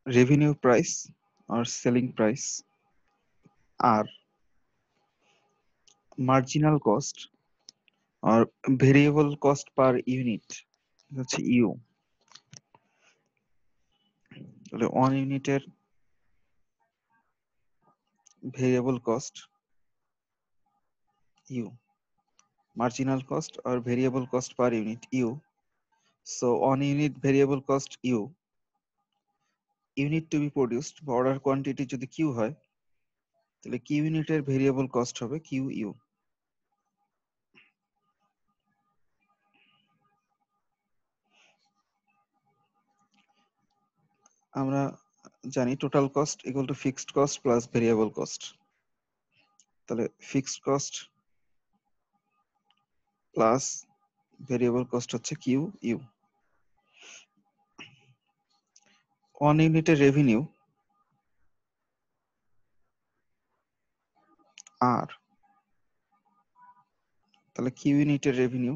revenue price or selling price, R, marginal cost or variable cost per unit হচ্ছে U. তাহলে 1 ইউনিটের variable cost U, marginal cost or variable cost per unit u. So 1 unit variable cost u, unit to be produced বা order quantity যদি q হয় তাহলে q ইউনিটের variable cost হবে q u। আমরা জানি total cost equal to fixed cost plus variable cost. তাহলে fixed cost plus variable cost হচ্ছে কিউ ইউ। 1 ইউনিটের রেভিনিউ আর, তাহলে কিউ ইউনিটের রেভিনিউ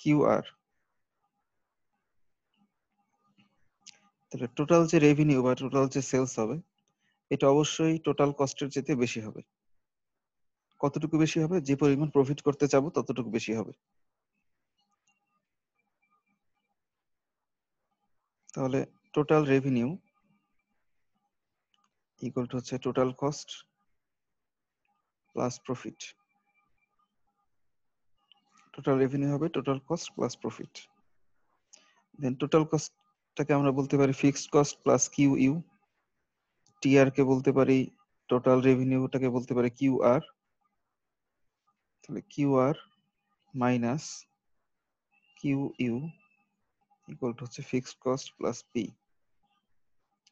কিউ আর। তাহলে টোটাল যে রেভিনিউ বা টোটাল যে সেলস হবে এটা অবশ্যই টোটাল কস্টের চেয়ে বেশি হবে। কতটুকু বেশি হবে? যে পরিমাণ প্রফিট করতে চাবো ততটুকু বেশি হবে। তাহলে টোটাল রেভিনিউ ইকুয়াল টু হচ্ছে total cost plus profit. Total revenue হবে total cost plus profit. Then total কস্টটাকে আমরা বলতে পারি fixed cost plus Q U. TR কে বলতে পারি টোটাল রেভিনিউটাকে বলতে পারি কিউ আর। তাহলে Q R minus Q U equal to হচ্ছে fixed cost plus P.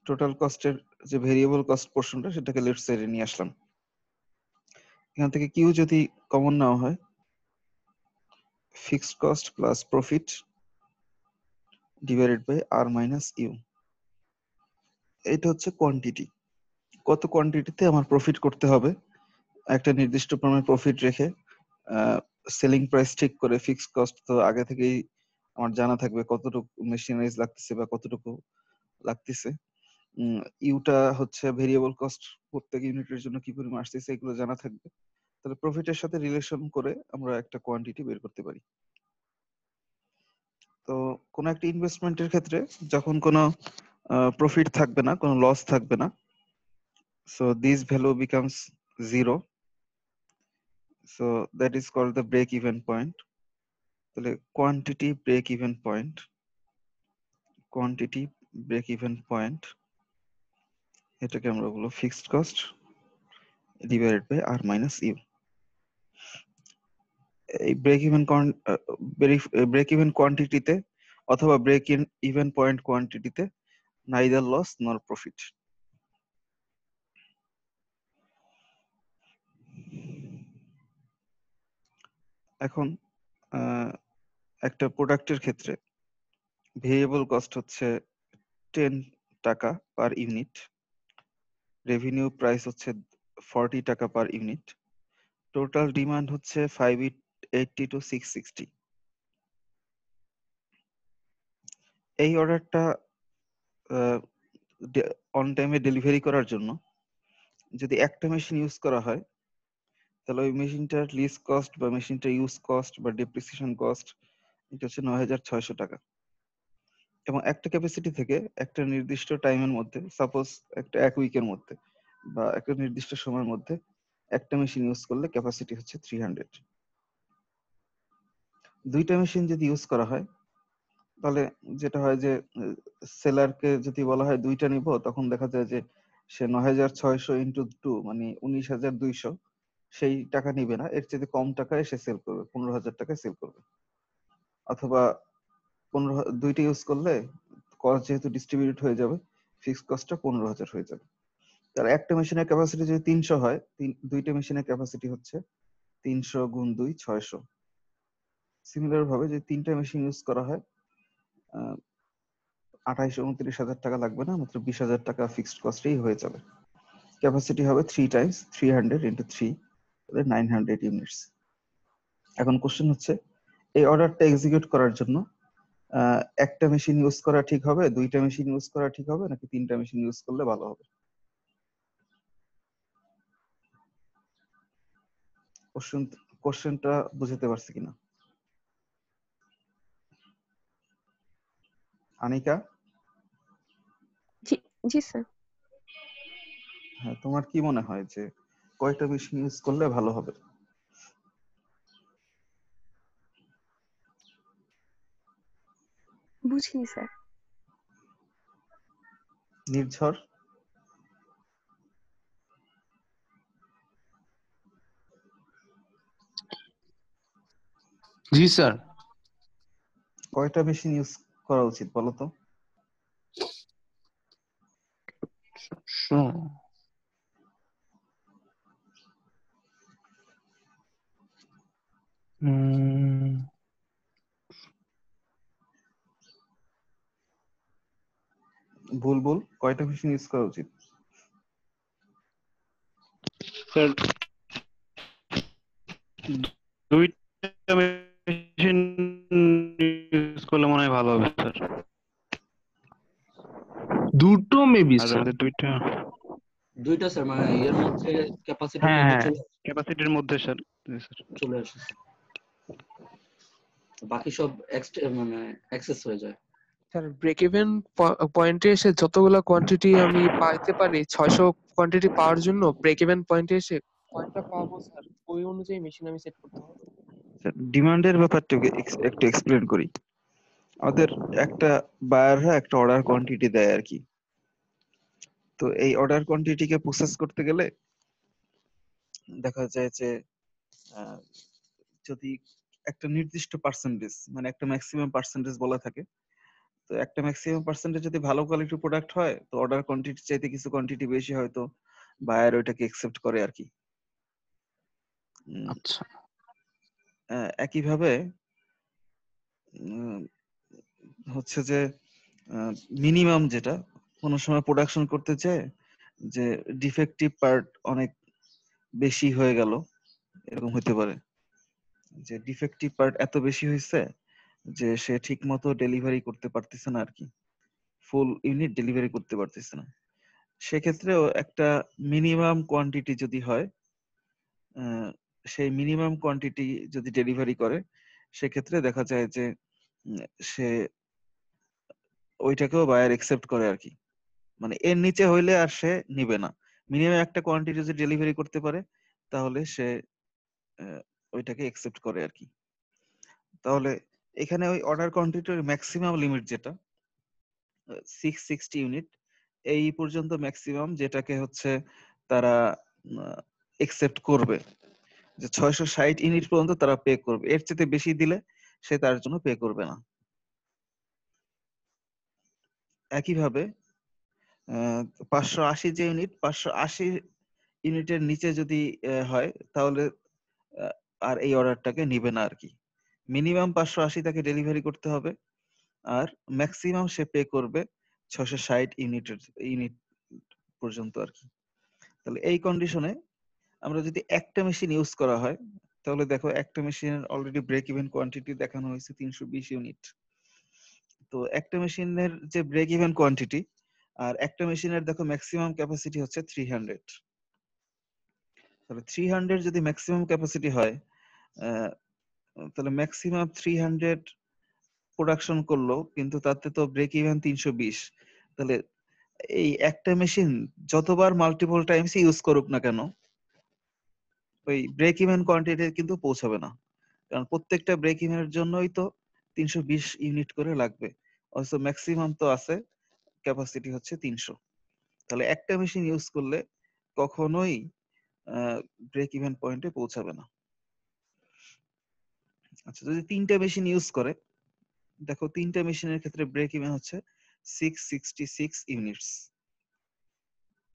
Total কস্টের যে ভেরিয়েবল কস্ট পোর্শনটা সেটাকে লেফট সাইডে নিয়ে আসলাম। এখান থেকে কিউ যদি কমন নেওয়া হয় fixed cost plus profit divided by R minus U. এটা হচ্ছে কোয়ান্টিটি, কত কোয়ান্টিটিতে আমার প্রফিট করতে হবে। একটা নির্দিষ্ট পরিমাণ প্রফিট রেখে সেলিং প্রাইস ঠিক করে ফিক্সড কস্ট তো আগে থেকেই আমার জানা থাকবে কতটুকু মেশিনারিজ লাগতেছে বা কতটুকু লাগতেছে। ইউটা হচ্ছে ভেরিয়েবল কস্ট প্রত্যেক ইউনিটের জন্য কি পরিমাণ আসতেছে এগুলো জানা থাকবে। তাহলে প্রফিটের সাথে রিলেশন করে আমরা একটা কোয়ান্টিটি বের করতে পারি। তো কোনো একটা ইনভেস্টমেন্টের ক্ষেত্রে যখন কোনো প্রফিট থাকবে না, কোনো লস থাকবে না, so this value becomes 0, so that is called the break even point. তাহলে quantity break even point, quantity break even point এটাকে আমরা বলবো fixed cost divided by R minus U. এই ব্রেক ইভেন কোয়ান্টিটিতে অথবা ব্রেক ইভেন পয়েন্ট কোয়ান্টিটিতে neither loss nor profit. এখন একটা প্রোডাক্টের ক্ষেত্রে ভেরিয়েবল কস্ট হচ্ছে 10 টাকা পার ইউনিট, রেভিনিউ প্রাইস হচ্ছে 40 টাকা পার ইউনিট, টোটাল ডিমান্ড হচ্ছে 580 to 660। এই অর্ডারটা অন টাইমে ডেলিভারি করার জন্য যদি একটা মেশিন ইউজ করা হয় তাহলে ওই মেশিনটার লিজ কস্ট বা মেশিনটা ইউজ কস্ট বা ডেপ্রিসিয়েশন কস্ট এটা হচ্ছে 9600 টাকা। এবং একটা ক্যাপাসিটি থেকে একটা নির্দিষ্ট টাইমের মধ্যে, সাপোজ একটা এক উইকের মধ্যে বা একটা নির্দিষ্ট সময়ের মধ্যে একটা মেশিন ইউজ করলে ক্যাপাসিটি হচ্ছে 300। দুইটা মেশিন যদি ইউজ করা হয় তাহলে যেটা হয় যে সেলারকে যদি বলা হয় দুইটা নিব তখন দেখা যায় যে সে 9600 ইন্টু 2 মানে 19200 সেই টাকা নিবে না, এর চেয়ে কম টাকায় সে সেল করবে, 15000 টাকায় সেল করবে। অথবা দুইটা ইউজ করলে কস্ট যেহেতু ডিস্ট্রিবিউট হয়ে যাবে ফিক্সড কস্টটা 15000 হয়ে যাবে। তার একটা মেশিনের ক্যাপাসিটি যদি 300 হয়, দুইটা মেশিনের ক্যাপাসিটি হচ্ছে 300 গুণ 2 600। সিমিলার ভাবে যদি তিনটা মেশিন ইউজ করা হয় 28-29 হাজার টাকা লাগবে না, মাত্র 20,000 টাকা ফিক্সড কস্টেই হয়ে যাবে। ক্যাপাসিটি হবে 3 টাইমস 300 ইন্টু 3, 900 ইউনিটস। এখন কোশ্চেন হচ্ছে এই অর্ডারটা এক্সিকিউট করার জন্য একটা মেশিন ইউজ করা ঠিক হবে, দুইটা মেশিন ইউজ করা ঠিক হবে, নাকি তিনটা মেশিন ইউজ করলে ভালো হবে? কোশ্চেনটা বুঝতে পারছি কিনা? আনিকা, জি জি স্যার। হ্যাঁ, তোমার কি মনে হয় যে কয়টা মেশিন ইউজ করলে ভালো হবে? বুঝিনি স্যার। নির্ঝর? জি স্যার। কয়টা মেশিন ইউজ করা উচিত বলো তো? বুলবুল, কয়টা মেশিন ইউজ করা উচিত? স্যার দুইটা মেশিন ইউজ করলে মনে হয় ভালো হবে স্যার। দুটো মেবি আর স্যার। আমাদের দুইটা স্যার, মানে এর মধ্যে ক্যাপাসিটির হ্যাঁ মধ্যে হ্যাঁ ক্যাপাসিটির মধ্যে স্যার। চলে আসে, বাকি সব মানে অ্যাক্সেস হয়ে যায়। স্যার ব্রেক ইভেন পয়েন্টে এসে যতগুলো কোয়ান্টিটি আমি পাইতে পারি 600 কোয়ান্টিটি পাওয়ার জন্য ব্রেক ইভেন পয়েন্টে এসে কয়টা পাবো স্যার, ওই অনুযায়ী মেশিন আমি সেট করতে হবে। ডিমান্ডের ব্যাপারটাকে একটু এক্সপ্লেন করি। আমাদের একটা বায়াররা একটা অর্ডার কোয়ান্টিটি দেয় আর কি। তো এই অর্ডার কোয়ান্টিটিকে প্রসেস করতে গেলে দেখা যায় যে আহ, যদি একটা নির্দিষ্ট পার্সেন্টেজ, মানে একটা ম্যাক্সিমাম পার্সেন্টেজ বলা থাকে, তো একটা ম্যাক্সিমাম পার্সেন্টেজ যদি ভালো কোয়ালিটির প্রোডাক্ট হয়, তো অর্ডার কোয়ান্টিটি চাইতে কিছু কোয়ান্টিটি বেশি হয়তো বায়ার ওইটাকে একসেপ্ট করে আর কি। আচ্ছা। একইভাবে হচ্ছে যে মিনিমাম যেটা কোনো সময় প্রোডাকশন করতে চায়, যে ডিফেক্টিভ পার্ট অনেক বেশি হয়ে গেল, এরকম হতে পারে যে ডিফেক্টিভ পার্ট এত বেশি হয়েছে যে সে ঠিক মতো ডেলিভারি করতে পারতেছে না আর কি, ফুল ইউনিট ডেলিভারি করতে পারতেছে না। সেক্ষেত্রেও একটা মিনিমাম কোয়ান্টিটি যদি হয়, সেই মিনিমাম কোয়ান্টিটি যদি ডেলিভারি করে, সেক্ষেত্রে দেখা যায় যে সে ওইটাকেও বায়ার একসেপ্ট করে আর কি। মানে এর নিচে হইলে আর সে নিবে না। মিনিমাম একটা কোয়ান্টিটি যদি ডেলিভারি করতে পারে, তাহলে সে ওইটাকে একসেপ্ট করে আর কি। তাহলে এখানে ওই অর্ডার কোয়ান্টিটির ম্যাক্সিমাম লিমিট যেটা 660 ইউনিট, এই পর্যন্ত ম্যাক্সিমাম যেটাকে হচ্ছে তারা একসেপ্ট করবে, যে 660 ইউনিট পর্যন্ত তারা পে করবে, এর চেয়ে বেশি দিলে সে তার জন্য পে করবে না। একইভাবে 580 যে ইউনিট, 580 ইউনিটের নিচে যদি হয়, তাহলে আহ, আর এই অর্ডারটাকে নিবে না আর কি। মিনিমাম 580 তাকে ডেলিভারি করতে হবে, আর ম্যাক্সিমাম সে পে করবে 660 ইউনিট পর্যন্ত আর কি। তাহলে এই কন্ডিশনে আমরা যদি একটা মেশিন ইউজ করা হয়, তাহলে দেখো একটা মেশিনের অলরেডি ব্রেক ইভেন কোয়ান্টিটি দেখানো হয়েছে 320 ইউনিট। তো একটা মেশিনের যে ব্রেক ইভেন কোয়ান্টিটি আর একটা মেশিনের দেখো ম্যাক্সিমাম ক্যাপাসিটি হচ্ছে 300। তাহলে 300 যদি ম্যাক্সিমাম ক্যাপাসিটি হয়, তাহলে ম্যাক্সিমাম 300 প্রোডাকশন করলো, কিন্তু তাতে তো ব্রেক ইভেন 320। তাহলে এই একটা মেশিন যতবার মাল্টিপল টাইমস ইউজ করুক না কেন, ওই ব্রেক ইভেন কোয়ান্টিটি কিন্তু পৌঁছাবে না, কারণ প্রত্যেকটা ব্রেক ইভেনের জন্যই তো 320 ইউনিট করে লাগবে, অথচ ম্যাক্সিমাম তো আছে ক্যাপাসিটি হচ্ছে 300। তাহলে একটা মেশিন ইউজ করলে কখনোই ব্রেক ইভেন পয়েন্টে পৌঁছাবে না। আচ্ছা, যদি তিনটা মেশিন ইউজ করে, দেখো তিনটা মেশিনের ক্ষেত্রে ব্রেক ইভেন হচ্ছে 666 ইউনিটস,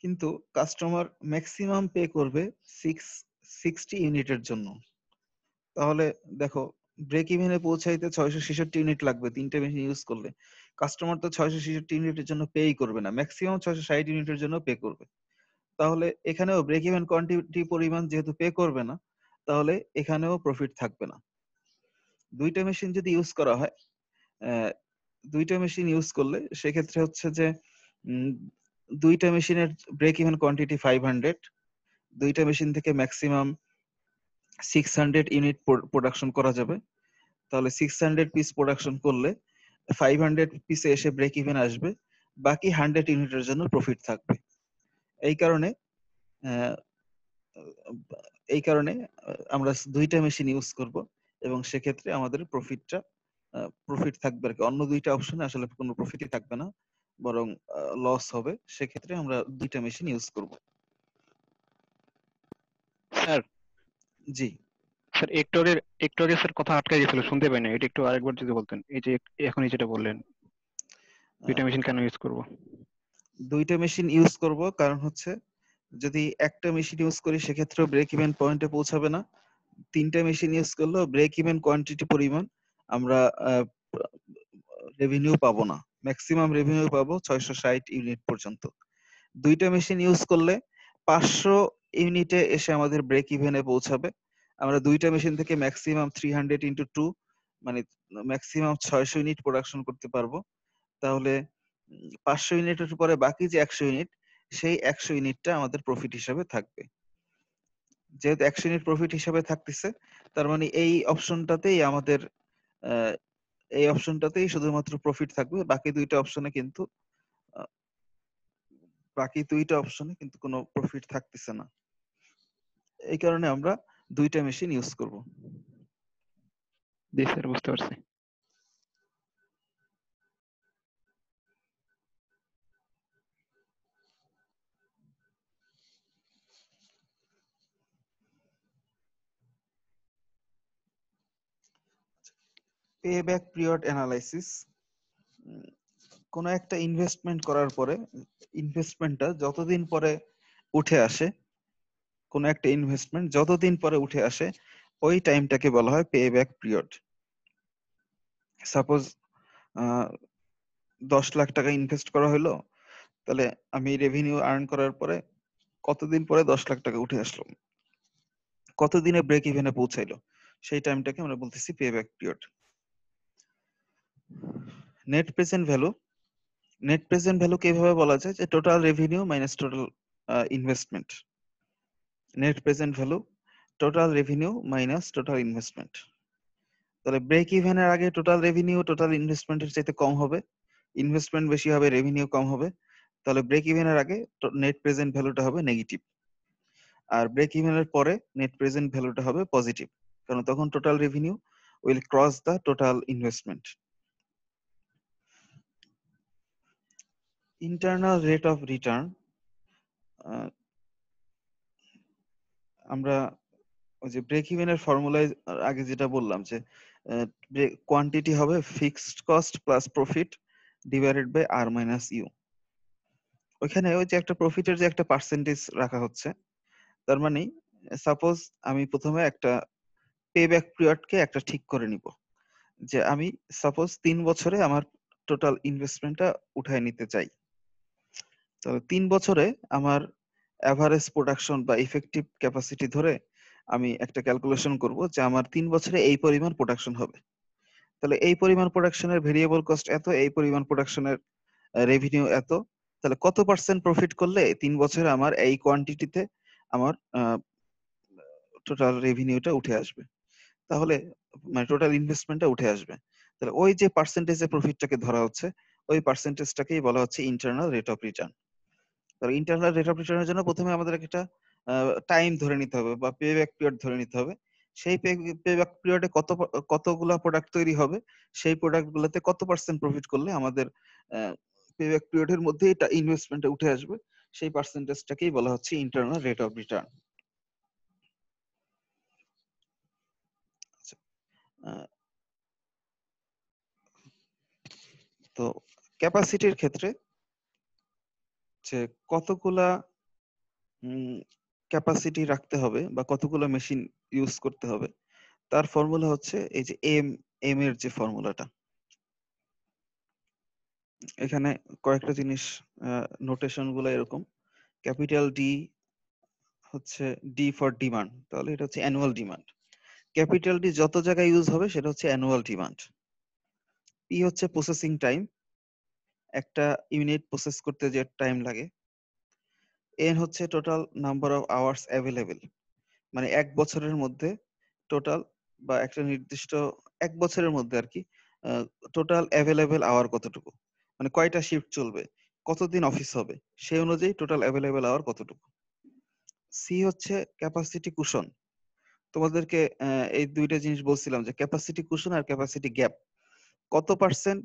কিন্তু কাস্টমার ম্যাক্সিমাম পে করবে 660 ইউনিটের জন্য। তাহলে দেখো ব্রেক ইভেনে পৌঁছাইতে 666 ইউনিট লাগবে তিনটা মেশিন ইউজ করলে। কাস্টমার তো 666 ইউনিটের জন্য পেই করবে না, ম্যাক্সিমাম 660 ইউনিটের জন্য পে করবে। তাহলে এখানেও ব্রেক ইভেন কোয়ান্টিটি পরিমাণ যেহেতু পে করবে না, তাহলে এখানেও প্রফিট থাকবে না। দুইটা মেশিন যদি ইউজ করা হয়, দুইটা মেশিন ইউজ করলে সেক্ষেত্রে হচ্ছে যে দুইটা মেশিনের ব্রেক ইভেন কোয়ান্টিটি 500, দুইটা মেশিন থেকে ম্যাক্সিমাম 600 ইউনিট প্রোডাকশন করা যাবে। তাহলে 600 পিস প্রোডাকশন করলে 500 পিসে এসে ব্রেক ইভেন আসবে, বাকি 100 ইউনিটের জন্য প্রফিট থাকবে। এই কারণে আহ, আমরা দুইটা মেশিন ইউজ করব এবং সেক্ষেত্রে আমাদের প্রফিট থাকবে আর কি। অন্য দুইটা অপশনে আসলে কোনো প্রফিটই থাকবে না, বরং লস হবে। সেক্ষেত্রে আমরা দুইটা মেশিন ইউজ করব। স্যার জি, স্যার একটু আগে স্যার কথা আটকে গেছিল, শুনতে পাই না। এটা একটু আরেকবার যদি বলতেন, এই যে এখনই যেটা বললেন, দুইটা মেশিন কেন ইউজ করব? দুইটা মেশিন ইউজ করব কারণ হচ্ছে যদি একটা মেশিন ইউজ করি সেক্ষেত্রে ব্রেক ইভেন পয়েন্টে পৌঁছাবে না। তিনটা মেশিন ইউজ করলেও ব্রেক ইভেন কোয়ান্টিটি পরিমাণ আমরা রেভিনিউ পাবো না। ম্যাক্সিমাম রেভিনিউ পাবো 660 ইউনিট পর্যন্ত। দুইটা মেশিন ইউজ করলে 500 ইউনিটে এসে আমাদের ব্রেক ইভেনে পৌঁছাবে। আমরা দুইটা মেশিন থেকে ম্যাক্সিমাম 300 ইন্টু 2 মানে ম্যাক্সিমাম 600 ইউনিট প্রোডাকশন করতে পারবো। তাহলে 500 ইউনিটের পরে বাকি যে 100 ইউনিট, সেই 100 ইউনিটটা আমাদের প্রফিট হিসাবে থাকবে। যেহেতু 100 ইউনিট প্রফিট হিসাবে থাকতেছে, তার মানে এই অপশনটাতেই শুধুমাত্র প্রফিট থাকবে। বাকি দুইটা অপশনে কিন্তু কোনো প্রফিট থাকতেছে না। এই কারণে আমরা দুইটা মেশিন ইউজ করব। জি স্যার, বুঝতে পারছি। Payback period analysis. কোন একটা ইনভেস্টমেন্ট করার পরে ইনভেস্টমেন্টটা যতদিন পরে উঠে আসে, কোন একটা ইনভেস্টমেন্ট যতদিন পরে উঠে আসে ওই টাইমটাকে বলা হয় পেব্যাক পিরিয়ড। সাপোজ 10 লাখ টাকা ইনভেস্ট করা হলো, তাহলে আমি রেভিনিউ আর্ন করার পরে কতদিন পরে 10 লাখ টাকা উঠে আসলো, কতদিনে ব্রেক ইভেনে পৌঁছাইলো, সেই টাইমটাকে আমরা বলতেছি payback period. Net present value. Net present value কিভাবে বলা যায়? যে total revenue minus total investment. Net present value total revenue minus total investment. তাহলে ব্রেক ইভেনের আগে টোটাল রেভিনিউ টোটাল ইনভেস্টমেন্টের চাইতে কম হবে, ইনভেস্টমেন্ট বেশি হবে, রেভিনিউ কম হবে। তাহলে ব্রেক ইভেনের আগে নেট প্রেজেন্ট ভ্যালুটা হবে নেগেটিভ, আর ব্রেক ইভেনের পরে নেট প্রেজেন্ট ভ্যালুটা হবে পজিটিভ, কারণ তখন total revenue will cross the total investment. Internal rate of return. আমরা ওই যে ব্রেক ইভেনের ফর্মুলায় আগে যেটা বললাম যে কোয়ান্টিটি হবে fixed cost plus profit divided by R minus U. ওইখানে ওই যে একটা প্রফিটের যে একটা পার্সেন্টেজ রাখা হচ্ছে, তার মানে সাপোজ আমি প্রথমে একটা পেব্যাক পিরিয়ডকে একটা ঠিক করে নিব, যে আমি সাপোজ 3 বছরে আমার টোটাল ইনভেস্টমেন্টটা উঠায় নিতে চাই। তবে 3 বছরে আমার এভারেজ প্রোডাকশন বা ইফেক্টিভ ক্যাপাসিটি ধরে আমি একটা ক্যালকুলেশন করব যে আমার 3 বছরে এই পরিমাণ প্রোডাকশন হবে। তাহলে এই পরিমাণ প্রোডাকশনের ভেরিয়েবল কস্ট এত, এই পরিমাণ প্রোডাকশনের রেভিনিউ এত, তাহলে কত পার্সেন্ট প্রফিট করলে 3 বছরে আমার এই কোয়ান্টিটিতে আমার টোটাল রেভিনিউটা উঠে আসবে, তাহলে মানে টোটাল ইনভেস্টমেন্টটা উঠে আসবে। তাহলে ওই যে পার্সেন্টেজে প্রফিটটাকে ধরা হচ্ছে, ওই পার্সেন্টেজটাকেই বলা হচ্ছে ইন্টারনাল রেট অফ রিটার্ন। তাহলে ইন্টারনাল রেট অফ রিটার্নের জন্য প্রথমে আমাদের একটা টাইম ধরে নিতে হবে বা পেব্যাক পিরিয়ড ধরে নিতে হবে। সেই পেব্যাক পিরিয়ডে কতগুলা প্রোডাক্ট তৈরি হবে, সেই প্রোডাক্ট গুলোতে কত পার্সেন্ট প্রফিট করলে আমাদের পেব্যাক পিরিয়ডের মধ্যে এটা ইনভেস্টমেন্টে উঠে আসবে, সেই পার্সেন্টেজটাকেই বলা হচ্ছে ইন্টারনাল রেট অফ রিটার্ন। তো ক্যাপাসিটির ক্ষেত্রে যে কতগুলা ক্যাপাসিটি রাখতে হবে বা কতগুলো মেশিন ইউজ করতে হবে, তার ফর্মুলা হচ্ছে এই যে এম এর যে ফর্মুলাটা। এখানে কয়েকটা জিনিস নোটেশন গুলো এরকম। ক্যাপিটাল ডি হচ্ছে ডি ফর ডিমান্ড, তাহলে এটা হচ্ছে অ্যানুয়াল ডিমান্ড। ক্যাপিটাল ডি যত জায়গায় ইউজ হবে সেটা হচ্ছে অ্যানুয়াল ডিমান্ড। পি হচ্ছে প্রসেসিং টাইম, একটা ইউনিট প্রসেস করতে যে টাইম লাগে। এন হচ্ছে total number of hours available, মানে এক বছরের মধ্যে টোটাল বা একটা নির্দিষ্ট এক বছরের মধ্যে আর কি টোটাল অ্যাভেলেবেল আওয়ার কতটুকু, মানে কয়টা শিফট চলবে, কতদিন অফিস হবে, সেই অনুযায়ী টোটাল অ্যাভেলেবেল আওয়ার কতটুকু। সি হচ্ছে ক্যাপাসিটি কুশন। তোমাদেরকে এই দুইটা জিনিস বলছিলাম যে ক্যাপাসিটি কুশন আর ক্যাপাসিটি গ্যাপ, কত পার্সেন্ট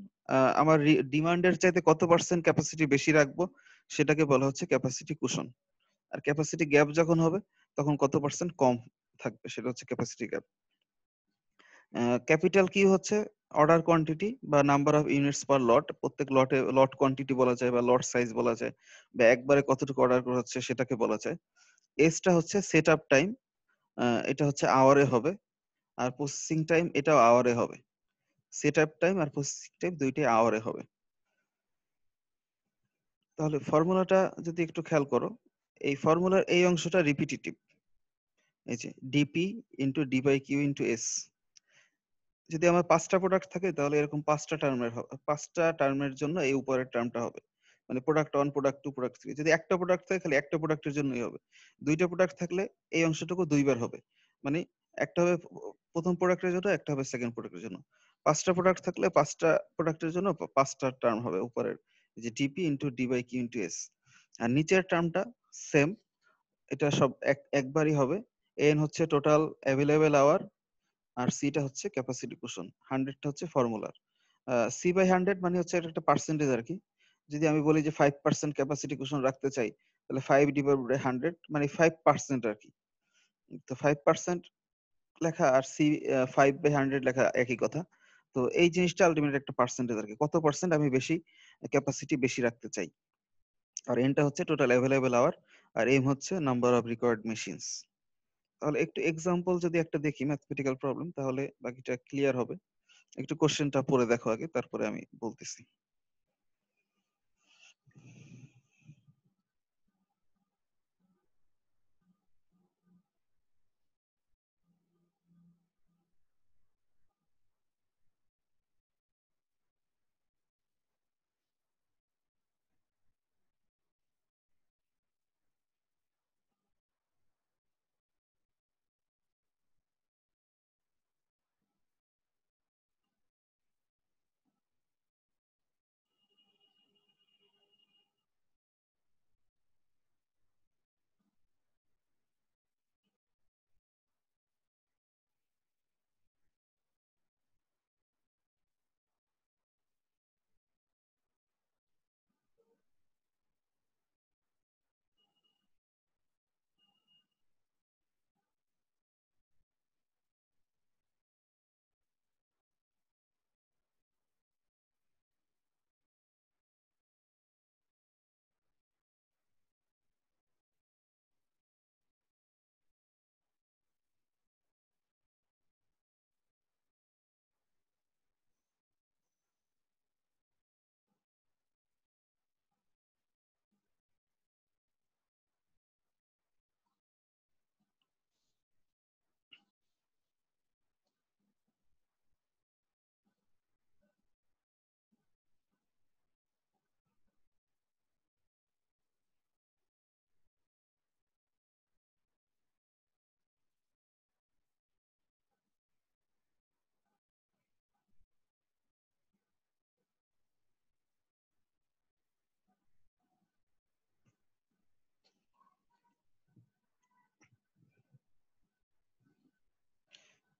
আমার ডিমান্ডের চাইতে কত পার্সেন্ট ক্যাপাসিটি বেশি রাখবো সেটাকে বলা হচ্ছে ক্যাপাসিটি কুশন। আর ক্যাপাসিটি গ্যাপ যখন হবে তখন কত পার্সেন্ট কম থাকবে সেটা হচ্ছে ক্যাপাসিটি গ্যাপ। ক্যাপিটাল কি হচ্ছে অর্ডার কোয়ান্টিটি বা নাম্বার অফ ইউনিটস পার লট, প্রত্যেক লটে লট কোয়ান্টিটি বলা যায় বা লট সাইজ বলা যায়, বা একবারে কতটুকু অর্ডার করা হচ্ছে সেটাকে বলা যায়। এসটা হচ্ছে সেট আপ টাইম, এটা হচ্ছে আওয়ারে হবে, আর প্রসেসিং টাইম এটাও আওয়ারে হবে। সেট আপ টাইম আর প্রসেসিং টাইম দুইটাই আওয়ারে হবে। তাহলে ফর্মুলাটা যদি একটু খেয়াল করো, এই ফর্মুলার এই অংশটা রিপিটিটিভ, এই যে DP into D by Q into S. যদি আমার 5টা প্রোডাক্ট থাকে তাহলে এরকম 5টা টার্মের জন্য এই উপরের টার্মটা হবে, মানে প্রোডাক্ট 1, প্রোডাক্ট 2, প্রোডাক্ট 3। যদি একটা প্রোডাক্ট থাকে খালি একটা প্রোডাক্টের জন্যই হবে। দুইটা প্রোডাক্ট থাকলে এই অংশটুকু দুইবার হবে, মানে একটা হবে প্রথম প্রোডাক্টের জন্য, একটা হবে সেকেন্ড প্রোডাক্টের জন্য। 5টা প্রোডাক্ট থাকলে 5টা প্রোডাক্টের জন্য 5টা টার্ম হবে উপরের, যে DP into D by Q into S. আর নিচের টার্মটা সেম, এটা সব একবারই হবে। এন হচ্ছে টোটাল অ্যাভেলেবেল আওয়ার, আর সিটা হচ্ছে ক্যাপাসিটি কুশন, 100টা হচ্ছে ফর্মুলার। সি বাই 100 মানে হচ্ছে এটা একটা পার্সেন্টেজ আর কি। যদি আমি বলি যে 5% ক্যাপাসিটি কুশন রাখতে চাই তাহলে 5 ডিভাইড বাই 100 মানে 5% আর কি। তো 5% লেখা আর সি 5 বাই 100 লেখা একই কথা। তো এই জিনিসটা আলটিমেট একটা পার্সেন্টেজ আর কি, কত পার্সেন্ট আমি বেশি ক্যাপাসিটি বেশি রাখতে চাই। আর এনটা হচ্ছে টোটাল অ্যাভেলেবেল আওয়ার, আর এম হচ্ছে নাম্বার অফ রিকোয়ার্ড মেশিনস। তাহলে একটু এক্সাম্পল যদি একটা দেখি ম্যাথমেটিক্যাল প্রবলেম, তাহলে বাকিটা ক্লিয়ার হবে। একটু কোশ্চেনটা পড়ে দেখো আগে, তারপরে আমি বলতেছি।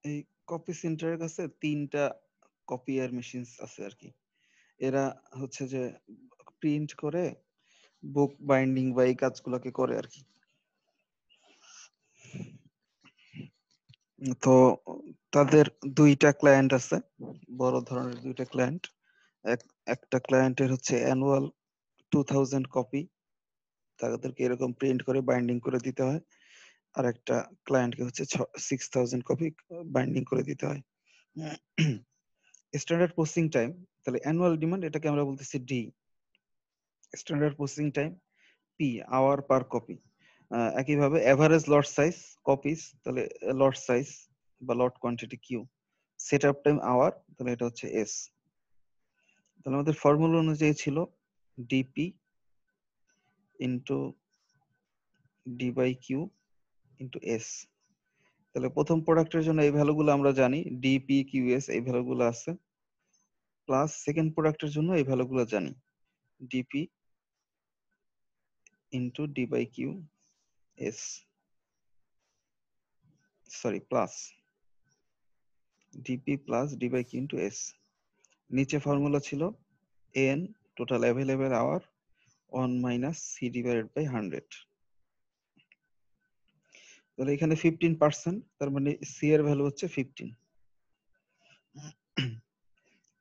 এই কপি সেন্টারের কাছে 3টা কপিয়ার মেশিন আছে আর কি। এরা হচ্ছে যে প্রিন্ট করে বুক বাইন্ডিং বা এই কাজগুলোকে করে আর কি। তো তাদের 2টা ক্লায়েন্ট আছে, বড় ধরনের 2টা ক্লায়েন্ট। একটা ক্লায়েন্টের হচ্ছে অ্যানুয়াল 2000 কপি, তাদেরকে এরকম প্রিন্ট করে বাইন্ডিং করে দিতে হয়। আর একটা ক্লায়েন্টকে হচ্ছে 6000 কপি বাইন্ডিং করে দিতে হয়। স্ট্যান্ডার্ড প্রসেসিং টাইম, তাহলে অ্যানুয়াল ডিমান্ড এটাকে আমরা বলতেছি D, standard processing time P, hour per copy. একইভাবে এভারেজ লট সাইজ কপিস, তাহলে লট সাইজ বা lot quantity Q, set up time hour, তাহলে এটা হচ্ছে এস। তাহলে আমাদের ফর্মুলা অনুযায়ী ছিল DP into D by Q into S. তাহলে প্রথম প্রোডাক্টের জন্য এই ভ্যালুগুলো আমরা জানি, ডিপি কিউএস এই ভ্যালুগুলো আছে, প্লাস সেকেন্ড প্রোডাক্টের জন্য এই ভ্যালুগুলো জানি, DP into D by Q S, sorry plus DP plus D by Q into S. নিচে ফর্মুলা ছিল N total available hour 1 minus C divided by 100। তাহলে এখানে 15%, তার মানে সি এর ভ্যালু হচ্ছে 15।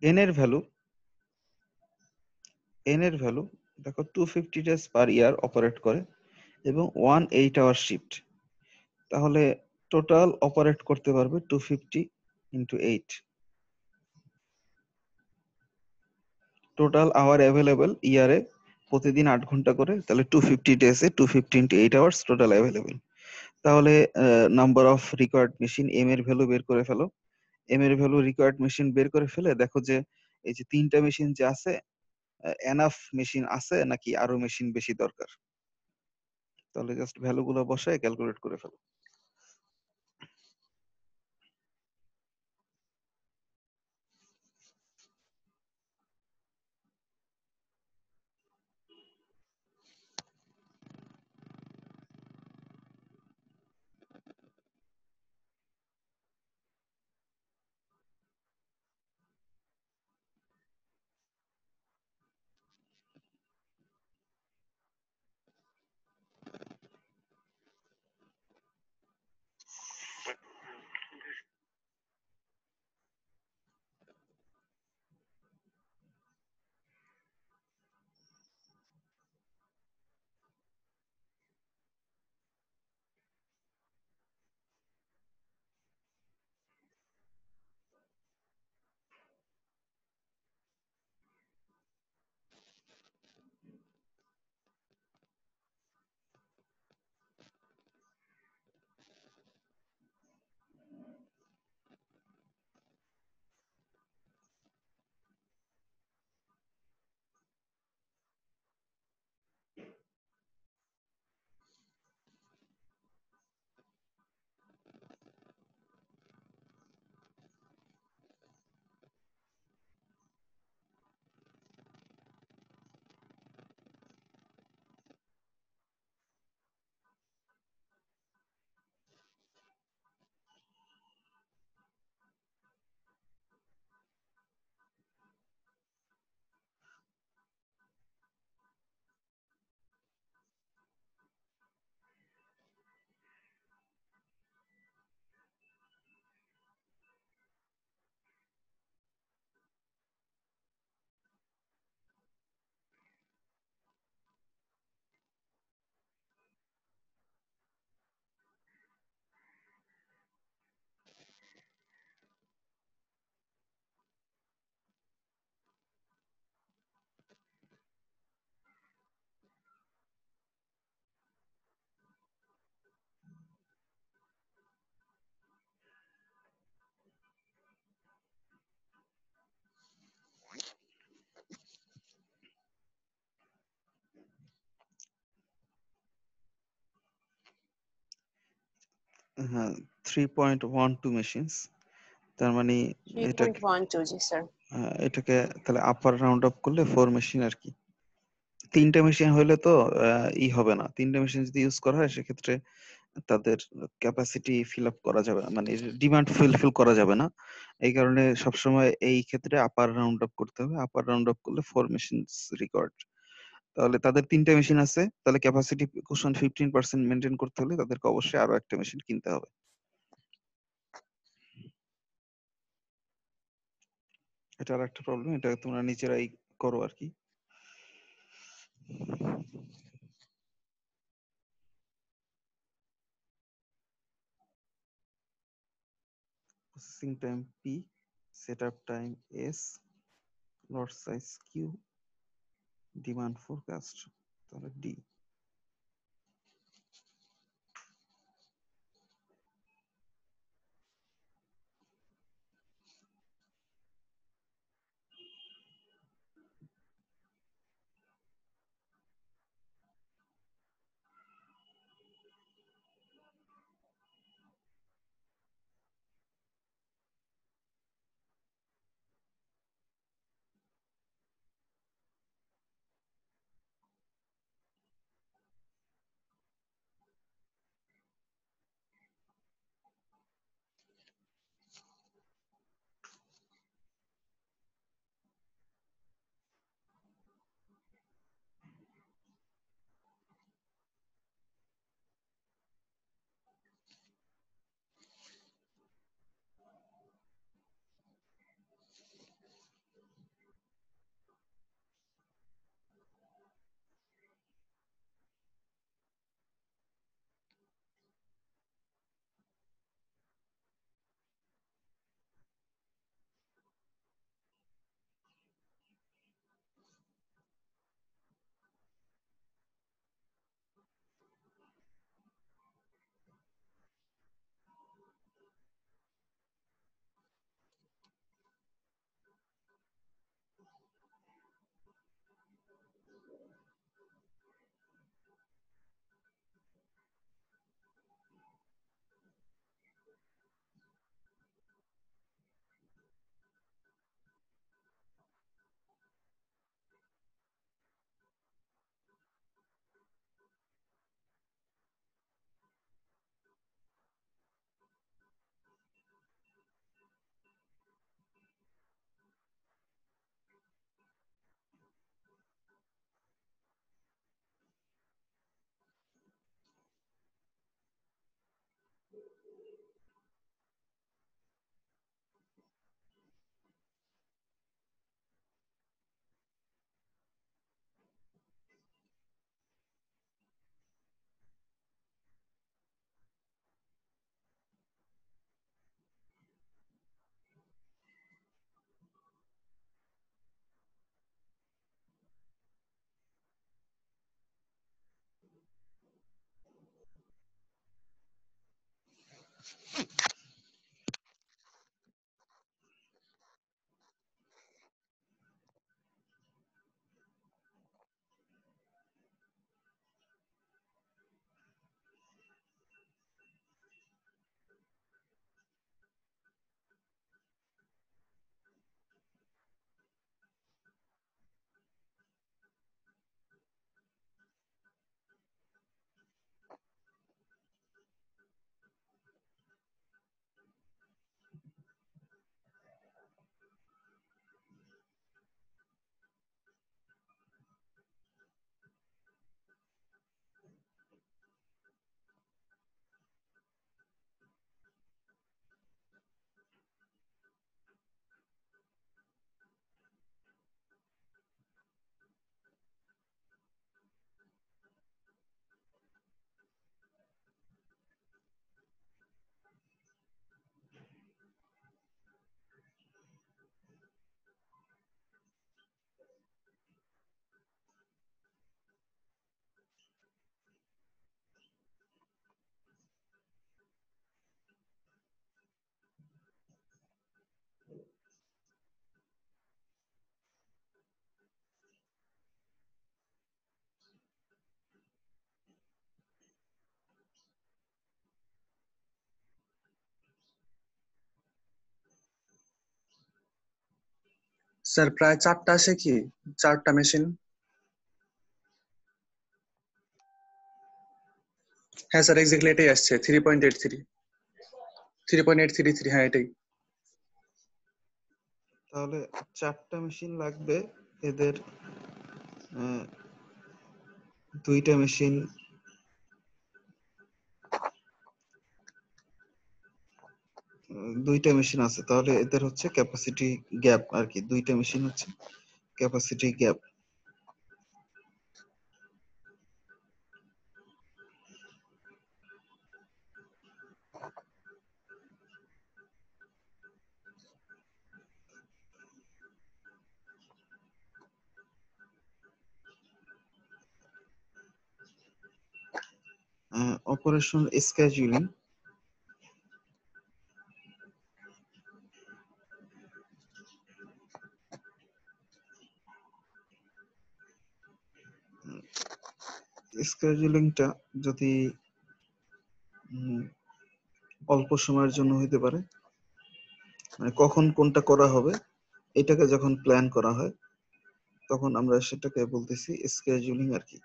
এন এর ভ্যালু দেখো 250 ডেজ পার ইয়ার অপারেট করে এবং 18 আওয়ার শিফট। তাহলে টোটাল অপারেট করতে পারবে 250 ইন্টু 8। টোটাল আওয়ার অ্যাভেলেবেল ইয়ারে প্রতিদিন 8 ঘন্টা করে, তাহলে 250 ডেজে 250 ইন্টু 8 আওয়ার্স টোটাল অ্যাভেলেবেল। তাহলে number of required machine M এর ভ্যালু বের করে ফেলো। এম এর ভ্যালু রিকোয়ার্ড মেশিন বের করে ফেলে দেখো যে এই যে 3টা মেশিন যে আছে, এনাফ মেশিন আছে নাকি আরো মেশিন বেশি দরকার। তাহলে জাস্ট ভ্যালুগুলো বসায় ক্যালকুলেট করে ফেলো। হ্যাঁ, 3.12 মেশিনস, তার মানে এটা 3.12 জি স্যার। এটাকে তাহলে আপার রাউন্ড আপ করলে 4 মেশিন আর কি। 3টা মেশিন হলে তো হবে না। 3টা মেশিন যদি ইউজ করা হয় সেক্ষেত্রে তাদের ক্যাপাসিটি ফিল আপ করা যাবে না, মানে ডিমান্ড ফুলফিল করা যাবে না। এই কারণে সবসময় এই ক্ষেত্রে আপার রাউন্ড আপ করতে হবে। আপার রাউন্ড আপ করলে 4 মেশিনস রিকোয়ার্ড। তাহলে তাদের 3টা মেশিন আছে, তাহলে ক্যাপাসিটি কোশন 15% মেনটেন করতে হলে তাদেরকে অবশ্যই আরো একটা মেশিন কিনতে হবে। এটা আর একটা প্রবলেম, এটা তোমরা নিজেরাই করো আর কি। Processing time P, setup time S, lot size Q, demand forecast তাহলে ডি। স্যার প্রায় 4টা আসে কি 4টা মেশিন? হ্যাঁ স্যার এক্স্যাক্টলি এটাই আসছে 3.83 হ্যাঁ এটাই। তাহলে 4টা মেশিন লাগবে এদের, 2টা মেশিন, আছে, তাহলে এদের হচ্ছে ক্যাপাসিটি গ্যাপ আর কি, 2টা মেশিন হচ্ছে ক্যাপাসিটি গ্যাপ। অপারেশন স্কেজুলিং, স্কেজুলিংটা যদি অল্প সময়ের জন্য হইতে পারে, মানে কখন কোনটা করা হবে এটাকে যখন প্ল্যান করা হয় তখন আমরা সেটাকে বলতেছি স্কেজুলিং আর কি।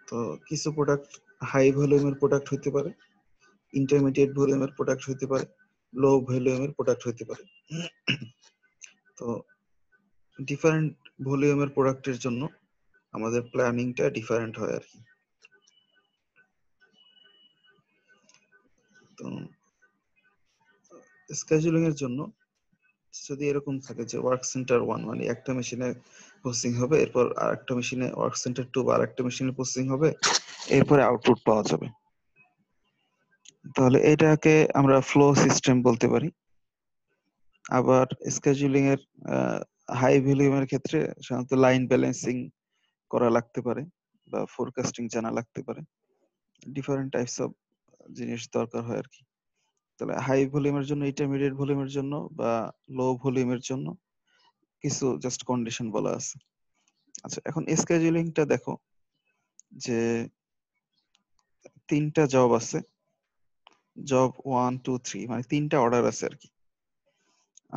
তো কিছু প্রোডাক্ট হাই ভলিউমের প্রোডাক্ট হইতে পারে, ইন্টারমিডিয়েট ভলিউমের প্রোডাক্ট হইতে পারে, লো ভলিউমের প্রোডাক্ট হইতে পারে। তো ডিফারেন্ট ভলিউমের প্রোডাক্টের জন্য আমাদের প্ল্যানিংটা ডিফারেন্ট হয় আর কি। তো স্কেজুলিং এর জন্য যদি এরকম থাকে যে ওয়ার্ক সেন্টার 1 মানে একটা মেশিনে প্রসেসিং হবে, এরপর আরেকটা মেশিনে ওয়ার্ক সেন্টার 2 বা আরেকটা মেশিনে প্রসেসিং হবে, এরপরে আউটপুট পাওয়া যাবে, তাহলে এটাকে আমরা ফ্লো সিস্টেম বলতে পারি। আবার স্কেজুলিং এর হাই ভলিউমের ক্ষেত্রে সাধারণত লাইন ব্যালেন্সিং করা লাগতে পারে বা ফোরকাস্টিং জানা লাগতে পারে, ডিফারেন্ট টাইপস অফ জিনিস দরকার হয় আর কি। তাহলে হাই ভলিউমের জন্য, ইন্টারমিডিয়েট ভলিউমের জন্য বা লো ভলিউমের জন্য কিছু জাস্ট কন্ডিশন বলা আছে। আচ্ছা, এখন স্কেজুলিংটা দেখো যে 3টা জব আছে, জব 1 2 3 মানে 3টা অর্ডার আছে আর কি।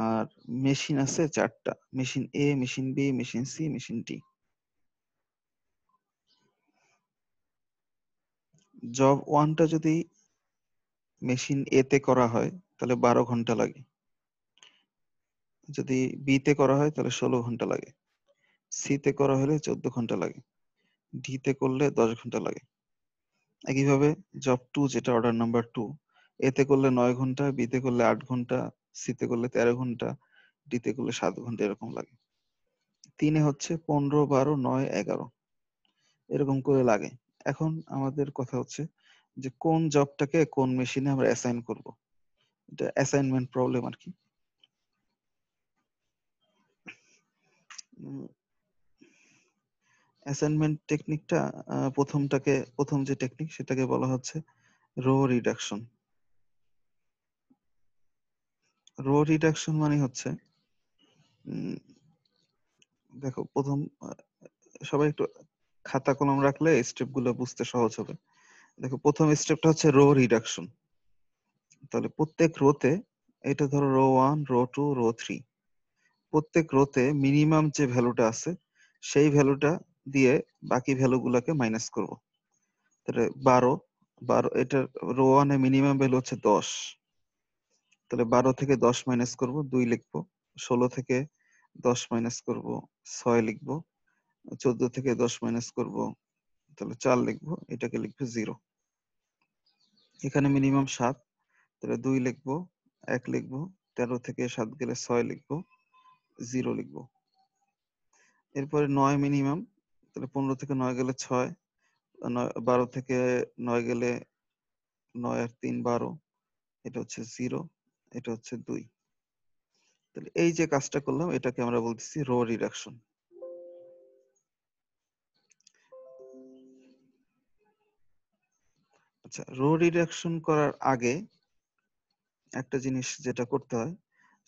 আর মেশিন আছে 4টা, machine A, machine B, machine C, machine D. Job 1টা যদি মেশিন এ তে করা হয় তাহলে 12 ঘন্টা লাগে, যদি বি তে করা হয় তাহলে 16 ঘন্টা লাগে, সি তে করা হলে 14 ঘন্টা লাগে, ডি তে করলে 10 ঘন্টা লাগে। একইভাবে জব 2 যেটা অর্ডার নাম্বার 2, এ তে করলে 9 ঘন্টা, বি তে করলে 8 ঘন্টা, সি তে করলে 13 ঘন্টা, ডি তে করলে 7 ঘন্টা, এরকম লাগে। 3 এ হচ্ছে 15 12 9 11 এরকম করে লাগে। এখন আমাদের কথা হচ্ছে যে কোন জবটাকে কোন মেশিনে আমরা অ্যাসাইন করব, এটা অ্যাসাইনমেন্ট প্রবলেম আর কি। অ্যাসাইনমেন্ট টেকনিকটা প্রথম যে টেকনিক সেটাকে বলা হচ্ছে রো রিডাকশন। রো রিডাকশন মানে হচ্ছে দেখো প্রথম সবাই একটু খাতা কলম রাখলে স্টেপ গুলো বুঝতে সহজ হবে। দেখো প্রথম স্টেপটা হচ্ছে রো রিডাকশন। তাহলে প্রত্যেক রোতে, এটা ধরো রো 1, রো 2, রো 3, প্রত্যেক রোতে মিনিমাম যে ভ্যালুটা আছে সেই ভ্যালুটা দিয়ে বাকি ভ্যালুগুলোকে মাইনাস করব। তাহলে 12 এটা রো 1 এ মিনিমাম ভ্যালু হচ্ছে 10, তাহলে 12 থেকে 10 মাইনাস করব, 2 লিখবো। 16 থেকে 10 মাইনাস করব, 6 লিখবো। 14 থেকে 10 মাইনাস করব, তাহলে 4 লিখবো, এটাকে লিখবো 0। এখানে মিনিমাম 7, তাহলে 2 লিখবো, 1 লিখবো। 13 থেকে 7 গেলে 6 লিখবো, 0 লিখবো। এরপরে 9 মিনিমাম, তাহলে 15 থেকে 9 গেলে 6, 12 থেকে 9 গেলে 9 আর 3 12, এটা হচ্ছে 0, এটা হচ্ছে 2। তাহলে এই যে কাজটা করলাম এটাকে আমরা বলতেছি রো রিডাকশন। আচ্ছা, রো রিডাকশন করার আগে একটা জিনিস যেটা করতে হয়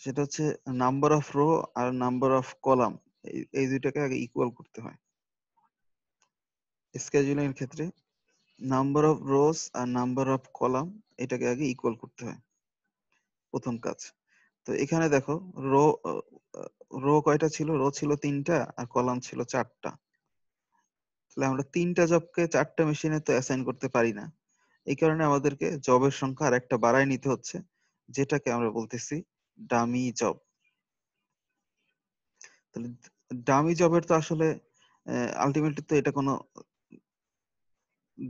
সেটা হচ্ছে নাম্বার অফ রো আর নাম্বার অফ কলাম, এই দুইটাকে আগে ইকুয়াল করতে হয়। স্কেজুলিং এর ক্ষেত্রে নাম্বার অফ রোস আর নাম্বার অফ কলাম এটাকে আগে ইকুয়াল করতে হয়, প্রথম কাজ। তো এখানে দেখো রো রো কয়টা ছিল? রো ছিল 3টা আর কলাম ছিল 4টা। তাহলে আমরা 3টা জবকে 4টা মেশিনে তো অ্যাসাইন করতে পারি না, এই কারণে আমাদেরকে জবের সংখ্যা আরেকটা বাড়ায় নিতে হচ্ছে, যেটাকে আমরা বলতেছি ডামি জব। তাহলে ডামি জবের তো আসলে আলটিমেটলি তো এটা কোনো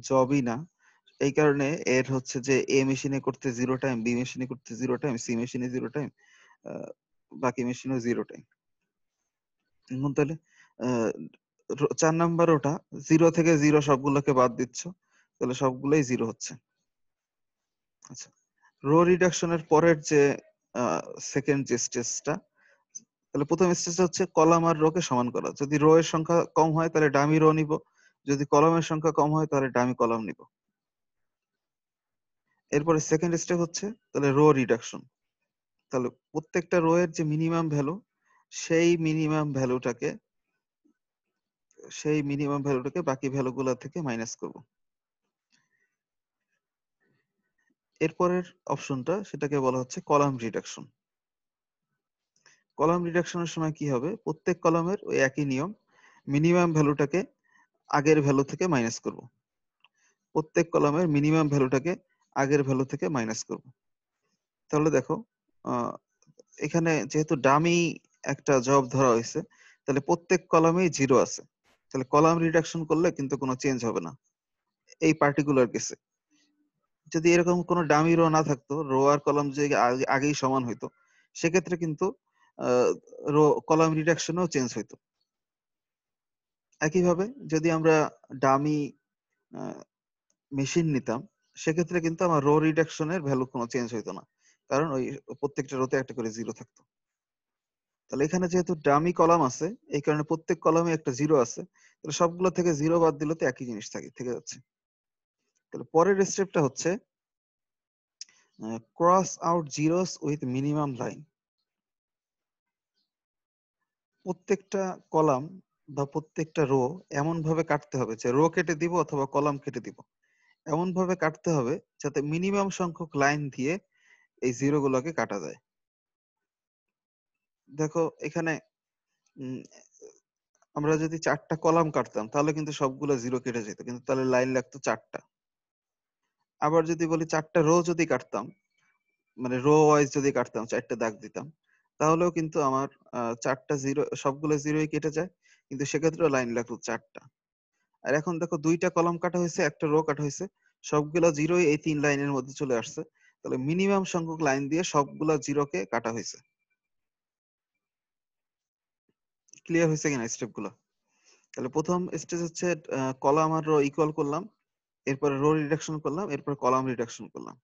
জবই না, এই কারণে এর হচ্ছে যে এ মেশিনে করতে 0 টাইম, বি মেশিনে করতে 0 টাইম, সি মেশিনে 0 টাইম, বাকি মেশিনেও 0 টাইম। এখন তাহলে 4 নাম্বার ওটা 0 থেকে 0 সবগুলোকে বাদ দিচ্ছ, তাহলে সবগুলোই 0 হচ্ছে। আচ্ছা, রো রিডাকশনের পরের যে সেকেন্ড যে স্টেজটা, তাহলে প্রথম স্টেজটা হচ্ছে কলাম আর রো কে সমান করা। যদি রো এর সংখ্যা কম হয় তাহলে ডামি রো নিব, যদি কলামের সংখ্যা কম হয় তাহলে ডামি কলাম নিব। এরপরে সেকেন্ড স্টেপ হচ্ছে তাহলে রো রিডাকশন। তাহলে প্রত্যেকটা রো এর যে মিনিমাম ভ্যালু সেই মিনিমাম ভ্যালুটাকে বাকি ভ্যালুগুলো থেকে মাইনাস করব। এরপরের অপশনটা সেটাকে বলা হচ্ছে কলাম রিডাকশন। কলাম রিডাকশনের সময় কি হবে? প্রত্যেক কলামের ওই একই নিয়ম, মিনিমাম ভ্যালুটাকে আগের ভ্যালু থেকে মাইনাস করব। প্রত্যেক কলামের মিনিমাম ভ্যালুটাকে আগের ভ্যালু থেকে মাইনাস করব। তাহলে দেখো এখানে যেহেতু ডামি একটা জব ধরা হয়েছে, তাহলে প্রত্যেক কলামেই 0 আছে, তাহলে কলাম রিডাকশন করলে কিন্তু কোনো চেঞ্জ হবে না এই পার্টিকুলার কেসে। যদি এরকম কোনো ডামি রো না থাকতো, রো আর কলাম যে আগেই সমান হইতো, সেক্ষেত্রে কিন্তু রো কলাম রিডাকশনও চেঞ্জ হইতো। একইভাবে যদি আমরা ডামি মেশিন নিতাম, সেক্ষেত্রে কিন্তু আমার রো রিডাকশনের ভ্যালু কোনো চেঞ্জ হইতো না, কারণ ওই প্রত্যেকটা রোতে একটা করে 0 থাকতো। তাহলে এখানে যেহেতু ডামি কলাম আছে, এই কারণে প্রত্যেক কলামে একটা 0 আছে, তাহলে সবগুলো থেকে 0 বাদ দিলে তো একই জিনিস থেকে যাচ্ছে। তাহলে পরের স্টেপটা হচ্ছে cross out zeros with minimum line. প্রত্যেকটা কলাম বা প্রত্যেকটা রো এমন ভাবে কাটতে হবে যে রো কেটে দিব অথবা কলাম কেটে দিব, এমন ভাবে কাটতে হবে যাতে মিনিমাম সংখ্যক লাইন দিয়ে এই 0 গুলোকে কাটা যায়। দেখো এখানে আমরা যদি 4টা কলাম কাটতাম তাহলে কিন্তু সবগুলো 0 কেটে যেত, কিন্তু তাহলে লাইন লাগতো 4টা। আবার যদি বলি 4টা রো যদি কাটতাম, মানে রো ওয়াইজ যদি কাটতাম, 4টা দাগ দিতাম, তাহলেও কিন্তু আমার 4টা 0, সবগুলো 0ই কেটে যায়, কিন্তু সেক্ষেত্রেও লাইন লাগতো 4টা। আর এখন দেখো 2টা কলাম কাটা হয়েছে, একটা রো কাটা হয়েছে, সবগুলো 0ই এই 3 লাইনের মধ্যে চলে আসছে, তাহলে মিনিমাম সংখ্যক লাইন দিয়ে সবগুলো 0কে কাটা হয়েছে। ক্লিয়ার হয়েছে কিনা স্টেপ গুলো? তাহলে প্রথম স্টেজ হচ্ছে কলাম আর রো ইকুয়াল করলাম, এরপরে রো রিডাকশন করলাম, এরপর কলাম রিডাকশন করলাম,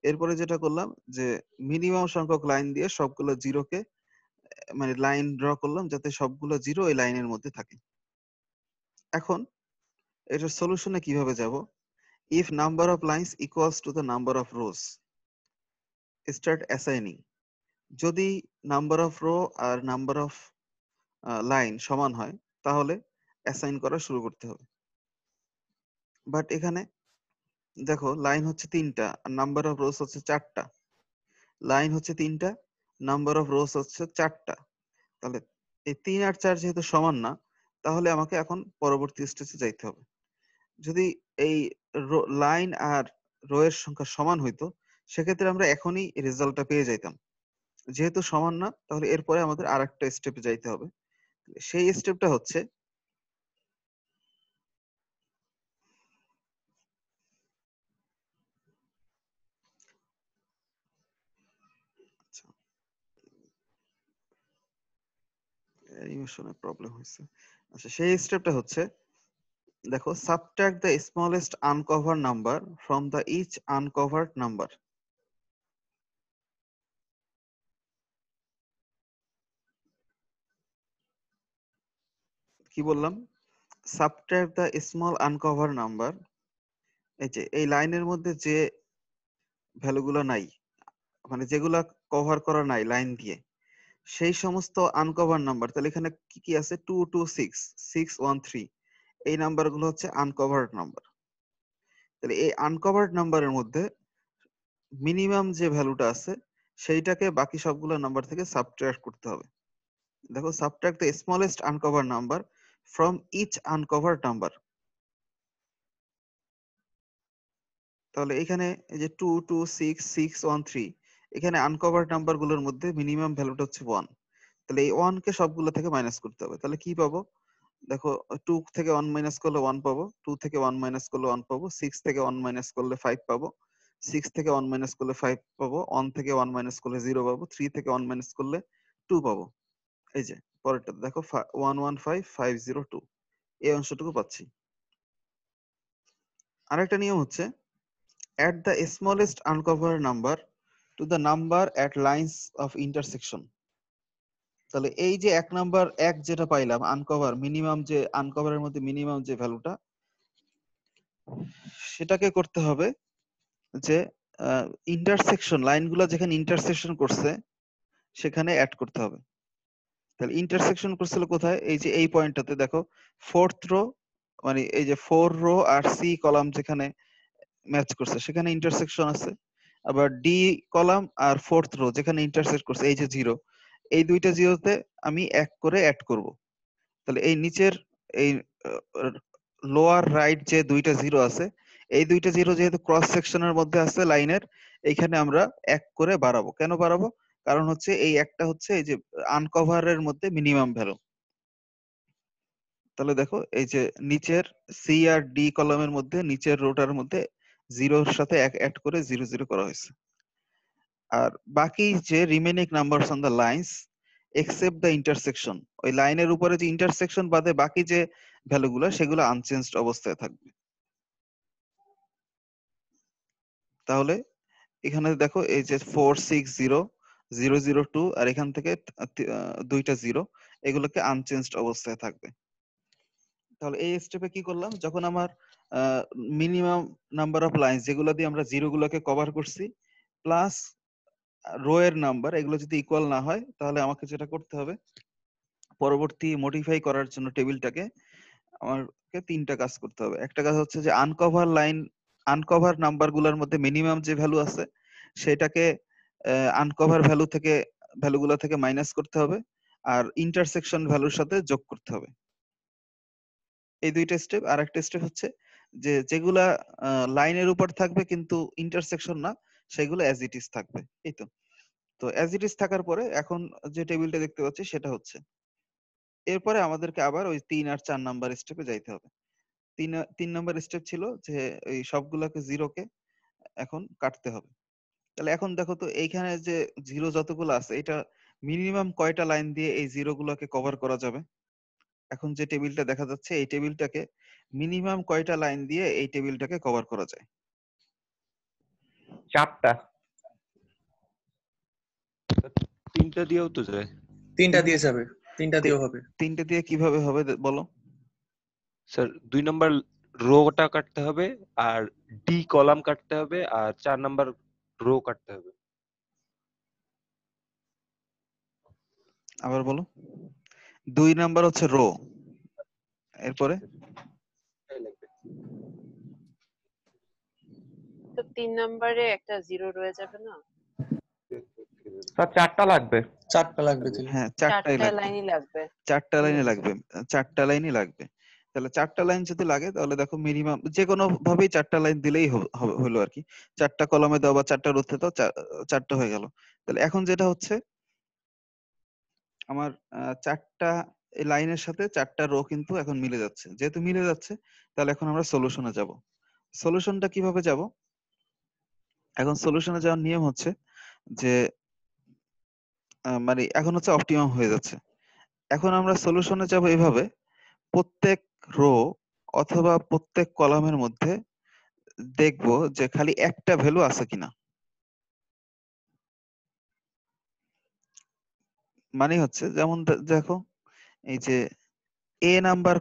এরপরে যেটা করলাম যে মিনিমাম সংখ্যক লাইন দিয়ে সবগুলো 0কে মানে লাইন ড্র করলাম যাতে সবগুলো 0 এই লাইনের মধ্যে থাকে। এখন এটার সলিউশনে কিভাবে যাব? if number of lines equals to the number of rows, start assigning. যদি নাম্বার অফ রো আর নাম্বার অফ লাইন সমান হয় তাহলে অ্যাসাইন করা শুরু করতে হবে। বাট এখানে দেখো লাইন হচ্ছে 3টা আর নাম্বার অফ রোস হচ্ছে 4টা। লাইন হচ্ছে 3টা, নাম্বার অফ রোস হচ্ছে 4টা। তাহলে এই 3 আর 4 যেহেতু সমান না, তাহলে আমাকে এখন পরবর্তী স্টেজে যাইতে হবে। যদি এই লাইন আর রো এর সংখ্যা সমান হইতো, সেক্ষেত্রে আমরা এখনই রেজাল্টটা পেয়ে যাইতাম। যেহেতু সমান না, তাহলে এরপরে আমাদের আরেকটা স্টেপে যাইতে হবে। সেই স্টেপটা হচ্ছে অ্যানিমেশনে প্রবলেম হয়েছে। আচ্ছা, সেই স্টেপটা হচ্ছে দেখো, subtract the smallest uncover number from the each uncovered number. কি বললাম? Subtract the small uncover number, এই যে এই লাইনের মধ্যে যে ভ্যালুগুলো নাই, মানে যেগুলা কভার করা নাই লাইন দিয়ে, সেই সমস্ত আনকভার নাম্বার। তাহলে এখানে কি কি আছে? 226, 613, এই নাম্বারগুলো হচ্ছে আনকভার্ড নাম্বার। তাহলে এই আনকভার্ড নাম্বারের মধ্যে মিনিমাম যে ভ্যালুটা আছে সেইটাকে বাকি সবগুলো নাম্বার থেকে সাবট্রাক্ট করতে হবে। দেখো, subtract the smallest uncover number from each uncovered number. তাহলে এখানে এই যে 226, 613, এখানে আনকভার্ড নাম্বার গুলোর মধ্যে মিনিমাম ভ্যালুটা হচ্ছে 1। তাহলে এই 1 কে সবগুলো থেকে মাইনাস করতে হবে। তাহলে কি পাবো? দেখো, 2 থেকে 1 মাইনাস করলে 1 পাবো, 2 থেকে 1 মাইনাস করলে 1 পাবো, 6 থেকে 1 মাইনাস করলে 5 পাবো, 6 থেকে 1 মাইনাস করলে 5 পাবো, 1 থেকে 1 মাইনাস করলে 0 পাবো, 3 থেকে 1 মাইনাস করলে 2 পাবো। এই যে পরেরটা দেখো, 115502, এই অংশটুকু পাচ্ছি। আরেকটা নিয়ম হচ্ছে add the smallest uncovered number to the number at lines of intersection. তাহলে এই যে এক নাম্বার এক যেটা পাইলাম আনকভার, মিনিমাম যে আনকভারের মধ্যে মিনিমাম যে ভ্যালুটা, সেটাকে করতে হবে যে ইন্টারসেকশন লাইনগুলো যেখানে ইন্টারসেকশন করছে সেখানে অ্যাড করতে হবে। তাহলে ইন্টারসেকশন করছিল কোথায়? এই যে এই পয়েন্টটাতে দেখো, 4th রো, মানে এই যে 4 রো আর সি কলাম যেখানে ম্যাচ করছে সেখানে ইন্টারসেকশন আছে। আবার ডি কলাম আর 4th রো যেখানে ইন্টারসেক্ট করছে, এই যে 0, এই দুইটা জিরোতে আমি এক করে অ্যাড করব। তাহলে এই নিচের এই লোয়ার রাইট যে দুইটা জিরো আছে, এই দুইটা জিরো যেহেতু ক্রস সেকশনের মধ্যে আছে লাইনের, এইখানে আমরা এক করে বাড়াবো। কেন বাড়াবো? কারণ হচ্ছে এই একটা হচ্ছে এই যে আনকভারের মধ্যে মিনিমাম ভ্যালু। তাহলে দেখো, এই যে নিচের সি আর ডি কলামের মধ্যে নিচের রোটার মধ্যে জিরোর সাথে এক অ্যাড করে 0 0 করা হয়েছে। আর বাকি যে remaining numbers on the lines except the intersection, ওই লাইনের উপরে যে ইন্টারসেকশন বাদে বাকি যে ভ্যালুগুলো সেগুলো আনচেঞ্জড অবস্থায় থাকবে। তাহলে এখানে দেখো, এই যে 460002 আর এখান থেকে দুইটা জিরো, এগুলোকে আনচেঞ্জড অবস্থায় থাকবে। তাহলে এই স্টেপে কি করলাম? যখন আমার মিনিমাম নাম্বার অফ লাইনস যেগুলো দিয়ে আমরা জিরো গুলোকে কভার করছি প্লাস রো এর নাম্বার, এগুলো যদি ইকুয়াল না হয়, তাহলে আমাকে যেটা করতে হবে, পরবর্তী মডিফাই করার জন্য টেবিলটাকে আমাকে 3টা কাজ করতে হবে। একটা কাজ হচ্ছে যে আনকভার নাম্বার গুলোর মধ্যে মিনিমাম যে ভ্যালু আছে সেটাকে আনকভার ভ্যালুগুলো থেকে মাইনাস করতে হবে, আর ইন্টারসেকশন ভ্যালুর সাথে যোগ করতে হবে। এই দুইটা স্টেপ। আর একটা স্টেপ হচ্ছে যে যেগুলা লাইনের উপর থাকবে কিন্তু ইন্টারসেকশন না, সেগুলো অ্যাজ ইট ইজ থাকবে। এই তো অ্যাজ ইট ইজ থাকার পরে এখন যে টেবিলটা দেখতে পাচ্ছি সেটা হচ্ছে, এরপরে আমাদেরকে আবার ওই 3 আর 4 নাম্বার স্টেপে যাইতে হবে। 3 নাম্বার স্টেপ ছিল যে এই সবগুলোকে জিরোকে এখন কাটতে হবে। তাহলে এখন দেখো তো, এইখানে যে জিরো যতগুলো আছে, এটা মিনিমাম কয়টা লাইন দিয়ে এই জিরো গুলোকে কভার করা যাবে? এখন যে টেবিলটা দেখা যাচ্ছে, এই টেবিলটাকে মিনিমাম কয়টা লাইন দিয়ে এই টেবিলটাকে কভার করা যায়? 4টা। 3টা দিয়েও তো যায়। 3টা দিয়ে যাবে, 3টা দিয়েও হবে। 3টে দিয়ে কিভাবে হবে বলো? স্যার 2 নাম্বার রোটা কাটতে হবে আর ডি কলাম কাটতে হবে আর 4 নাম্বার রো কাটতে হবে। আবার বলো। 2 নাম্বার হচ্ছে রো, এরপরে এটাই লাগবে। তো 3 নম্বরে একটা জিরো রয়ে যাবে না? স্যার 4টা লাগবে। 4টা লাগবে তাহলে। হ্যাঁ 4টাই 4টা লাগবে, লাইনই লাগবে। 4টা লাইনে হুম। লাগবে, 4টা লাইনই লাগবে। তাহলে 4টা লাইন যদি লাগে তাহলে দেখো মিনিমাম যে কোনো ভাবেই 4টা লাইন দিলেই হলো আর কি। 4টা কলামে দাও বা 4টা রোতে দাও, 4টা হয়ে গেল। তাহলে এখন যেটা হচ্ছে আমার 4টা লাইনের সাথে 4টা রো কিন্তু এখন মিলে যাচ্ছে। যেহেতু মিলে যাচ্ছে তাহলে এখন আমরা সলিউশনে যাব। সলিউশনটা কিভাবে যাব? এখন সলিউশনে যাওয়ার নিয়ম হচ্ছে যে মানে এখন হচ্ছে অপটিমাম হয়ে যাচ্ছে। এখন আমরা সলিউশনে যাব এভাবে, প্রত্যেক রো অথবা প্রত্যেক কলামের মধ্যে দেখবো যে খালি একটা ভ্যালু আছে কিনা। মানে হচ্ছে যেমন দেখো এই যে এ নাম্বার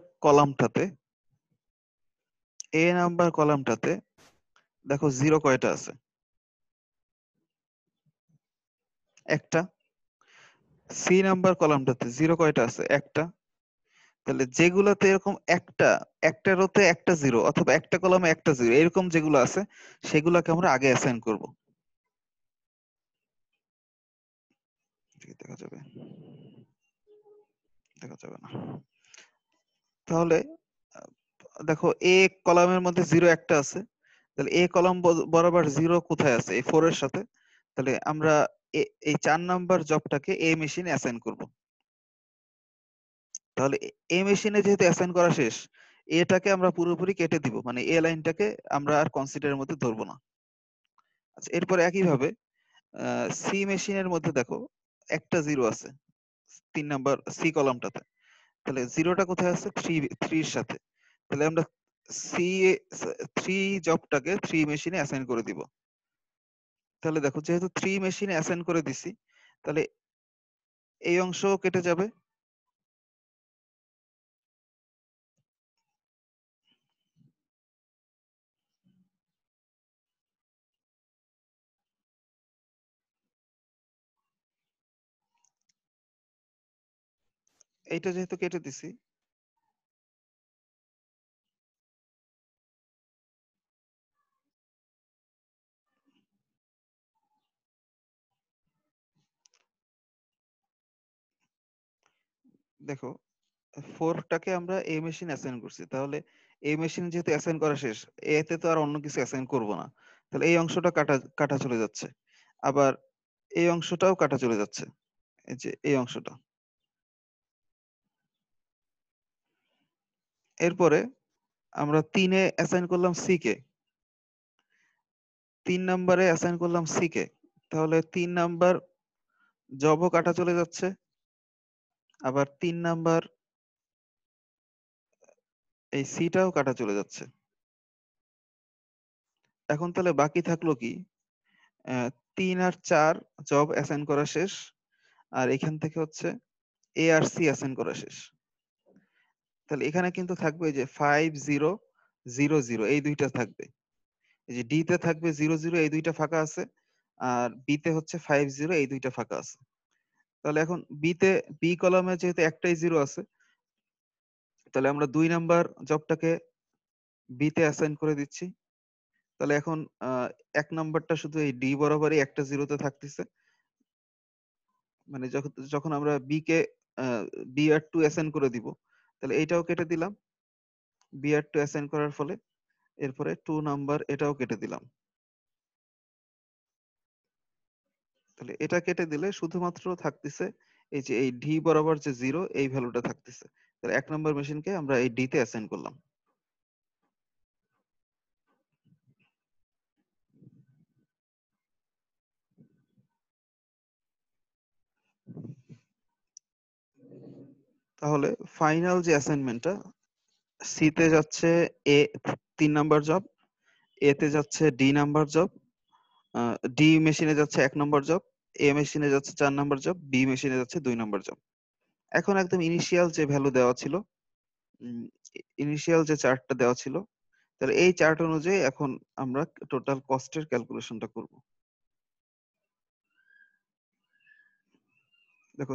কলামটাতে দেখো 0 কয়টা আছে? একটা। সি নাম্বার কলামটাতে 0 কয়টা আছে? একটা। তাহলে যেগুলাতে এরকম একটা রোতে একটা 0 অথবা একটা কলামে একটা 0 এরকম যেগুলো আছে সেগুলোকে আমরা আগে অ্যাসাইন করব। দেখা যাবে, দেখা যাবে না। তাহলে দেখো এ কলামের মধ্যে 0 একটা আছে, তাহলে এ কলাম বরাবর 0 কোথায় আছে? এই 4 এর সাথে। তাহলে আমরা এই 4 নাম্বার জবটাকে এ মেশিনে অ্যাসাইন করব। তাহলে এ মেশিনে যেহেতু অ্যাসাইন করা শেষ, এটাকে আমরা পুরোপুরি কেটে দিব, মানে এ লাইনটাকে আমরা আর কনসিডারের মধ্যে ধরবো না। আচ্ছা, এরপর একই ভাবে সি মেশিনের মধ্যে দেখো একটা 0 আছে 3 নাম্বার সি কলামটাতে। তাহলে 0টা কোথায় আছে? 3 এর সাথে। তাহলে আমরা সি 3 জবটাকে 3 মেশিনে অ্যাসাইন করে দিব। তাহলে দেখো যেহেতু 3 মেশিনে অ্যাসাইন করে দিছি, তাহলে এই অংশও কেটে যাবে। এইটা যেহেতু কেটে দিছি, দেখো 4টাকে আমরা এ মেশিন অ্যাসাইন করছি। তাহলে এই মেশিন যেহেতু অ্যাসাইন করা শেষ, এতে তো আর অন্য কিছু অ্যাসাইন করব না। তাহলে এই অংশটা কাটা কাটা চলে যাচ্ছে। আবার এই অংশটাও কাটা চলে যাচ্ছে, এই যে এই অংশটা। এরপরে আমরা 3-এ অ্যাসাইন করলাম সি কে, 3 নাম্বারে অ্যাসাইন করলাম সি কে। তাহলে 3 নাম্বার জবও কাটা চলে যাচ্ছে, আবার 3 নাম্বার এই সিটাও কাটা চলে যাচ্ছে। এখন তাহলে বাকি থাকলো কি? 3 আর 4 জব অ্যাসাইন করা শেষ, আর এখান থেকে হচ্ছে এ আর সি অ্যাসাইন করা শেষ। তাহলে এখানে কিন্তু থাকবে যে 5 0 0 0 এই দুইটা থাকবে। এই যে ডি তে থাকবে 0 0 এই দুইটা ফাঁকা আছে, আর বি তে হচ্ছে 5 0 এই দুইটা ফাঁকা আছে। তাহলে এখন বি কলামে যেহেতু একটাই 0 আছে, তাহলে আমরা 2 নাম্বার জবটাকে বি তে অ্যাসাইন করে দিচ্ছি। তাহলে এখন 1 নাম্বারটা শুধু এই ডি বরাবরই একটা 0 তে থাকতেছে। মানে যখন আমরা বি কে বি আর 2 অ্যাসাইন করে দিব, তাহলে এইটাও কেটে দিলাম বি আর 2 অ্যাসাইন করার ফলে। এরপরে 2 নাম্বার এটাও কেটে দিলাম। তাহলে এটা কেটে দিলে শুধুমাত্র থাকতেছে এই যে এই ডি বরাবর যে 0 এই ভ্যালুটা থাকতেছে। তাহলে 1 নাম্বার মেশিনকে আমরা এই ডি তে অ্যাসাইন করলাম। তাহলে ফাইনাল যে অ্যাসাইনমেন্টটা, সি তে যাচ্ছে এ 3 নাম্বার জব, এ তে যাচ্ছে ডি নাম্বার জব, ডি মেশিনে যাচ্ছে 1 নাম্বার জব, এ মেশিনে যাচ্ছে 4 নাম্বার জব, বি মেশিনে যাচ্ছে 2 নাম্বার জব। এখন একদম ইনিশিয়াল যে ভ্যালু দেওয়া ছিল, ইনিশিয়াল যে চার্টটা দেওয়া ছিল তাহলে এই চার্ট অনুযায়ী এখন আমরা টোটাল কস্টের ক্যালকুলেশনটা করব। দেখো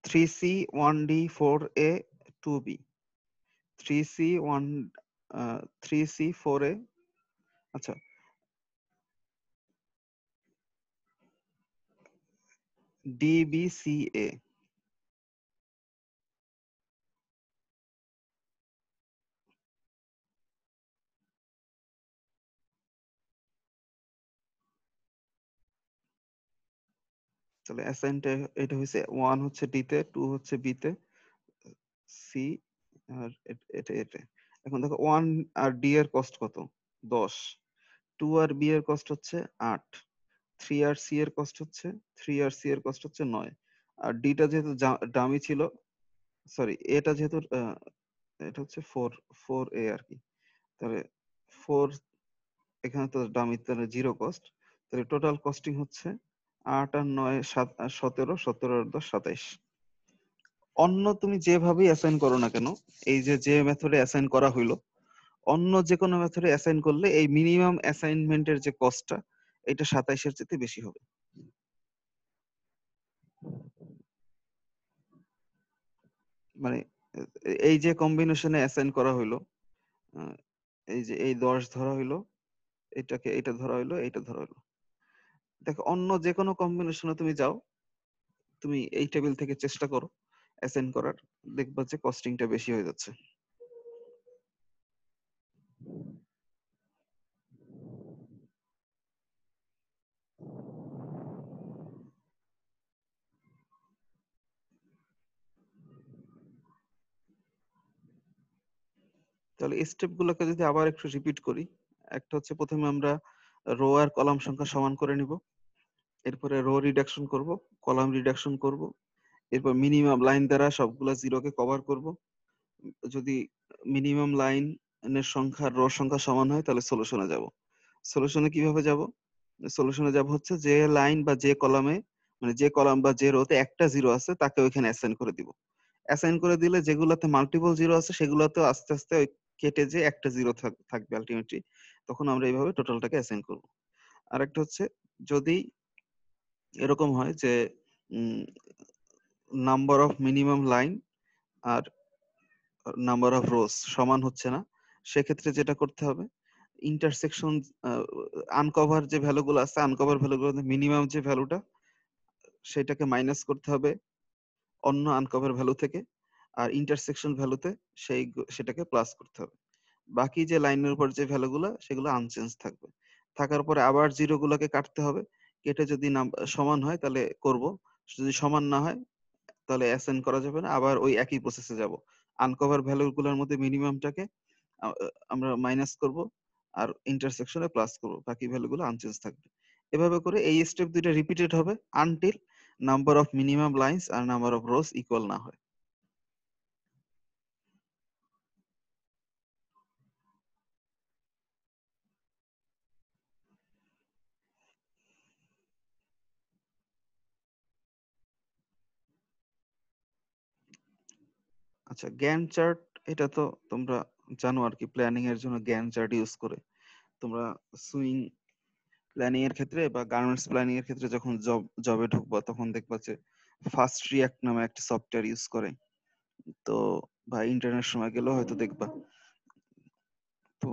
3C 1D 4A 2B 3C 1 3C 4A, আচ্ছা DBCA, তাহলে অ্যাসাইনটা এটা হচ্ছে 1 হচ্ছে D তে, 2 হচ্ছে B তে, C আর এটা। এখন দেখো 1 আর D এর কস্ট কত? 10। 2 আর B এর কস্ট হচ্ছে 8। 3 আর C এর কস্ট হচ্ছে 3 আর C এর কস্ট হচ্ছে 9। আর D টা যেহেতু ডামি ছিল, সরি এটা যেহেতু এটা হচ্ছে 4A আর কি, তাহলে 4 এখানে তো ডামি, তাহলে 0 কস্ট। তাহলে টোটাল কস্টিং হচ্ছে 8 আর 9 17, 17 আর 10 27। অন্য তুমি যেভাবেই অ্যাসাইন করো না কেন, এই যে মেথডে অ্যাসাইন করা হইলো, অন্য যে কোনো মেথডে অ্যাসাইন করলে এই মিনিমাম অ্যাসাইনমেন্টের যে কস্টটা, এটা 27 এর চেয়ে বেশি হবে। মানে এই যে কম্বিনেশনে অ্যাসাইন করা হইলো, এই যে এই 10 ধরা হইলো, এটাকে এটা ধরা হইলো, এইটা ধরা হইলো, দেখো অন্য যে কোনো কম্বিনেশনে তুমি যাও, তুমি এই টেবিল থেকে চেষ্টা করো অ্যাসাইন করার, দেখবা যে কস্টিংটা বেশি হয়ে যাচ্ছে। তাহলে এই স্টেপ গুলোকে যদি আবার একটু রিপিট করি, একটা হচ্ছে প্রথমে আমরা রো আর কলাম সংখ্যা সমান করে নিব, এরপরে রো রিডাকশন করব, কলাম রিডাকশন করব, এরপর মিনিমাম লাইন দ্বারা সবগুলা জিরোকে কভার করব। যদি মিনিমাম লাইনের সংখ্যা রো সংখ্যা সমান হয় তাহলে সলিউশনে যাব। সলিউশনে কিভাবে যাব? সলিউশনে যাব হচ্ছে যে লাইন বা যে কলামে, মানে যে কলাম বা যে রোতে একটা জিরো আছে তাকে ওইখানে অ্যাসাইন করে দিব। অ্যাসাইন করে দিলে যেগুলোতে মাল্টিপল জিরো আছে সেগুলোতে আস্তে আস্তে ওই কেটে যে একটা জিরো থাকবে আলটিমেটলি, তখন আমরা এইভাবে টোটালটাকে অ্যাসাইন করব। আরেকটা হচ্ছে যদি এরকম হয় যে নাম্বার অফ মিনিমাম লাইন আর নাম্বার অফ রোজ সমান হচ্ছে না, সেক্ষেত্রে যেটা করতে হবে, ইন্টারসেকশন আনকভার যে ভ্যালুগুলো আছে, আনকভার ভ্যালুগুলো মিনিমাম যে ভ্যালুটা, সেটাকে মাইনাস করতে হবে অন্য আনকভার ভ্যালু থেকে, আর ইন্টারসেকশন ভ্যালুতে সেটাকে প্লাস করতে হবে। বাকি যে লাইনের উপর যে ভ্যালুগুলো সেগুলো আনচেঞ্জ থাকবে। থাকার পরে আবার জিরো গুলোকে কাটতে হবে, কেটে যদি সমান হয় তাহলে করব, যদি সমান না হয় তাহলে অ্যাসাইন করা যাবে না, আবার ওই একই প্রসেসে যাব। আনকভার ভ্যালুগুলোর মধ্যে মিনিমামটাকে আমরা মাইনাস করব আর ইন্টারসেকশনে প্লাস করব, বাকি ভ্যালুগুলো আনচেঞ্জ থাকবে। এভাবে করে এই স্টেপ দুইটা রিপিটেড হবে until number of minimum lines R number of rose equal না হয়। আচ্ছা, গ্যান্ট চার্ট এটা তো তোমরা জানো আর কি, প্ল্যানিং এর জন্য গ্যান্ট চার্ট ইউজ করে। তোমরা সুইং প্ল্যানিং এর ক্ষেত্রে বা গার্মেন্টস প্ল্যানিং এর ক্ষেত্রে যখন জবে ঢুকবা তখন দেখবা যে ফার্স্ট রিয়াক্ট নামে একটা সফটওয়্যার ইউজ করে, তো বা ইন্টারনেট সময় গেলেও হয়তো দেখবা। তো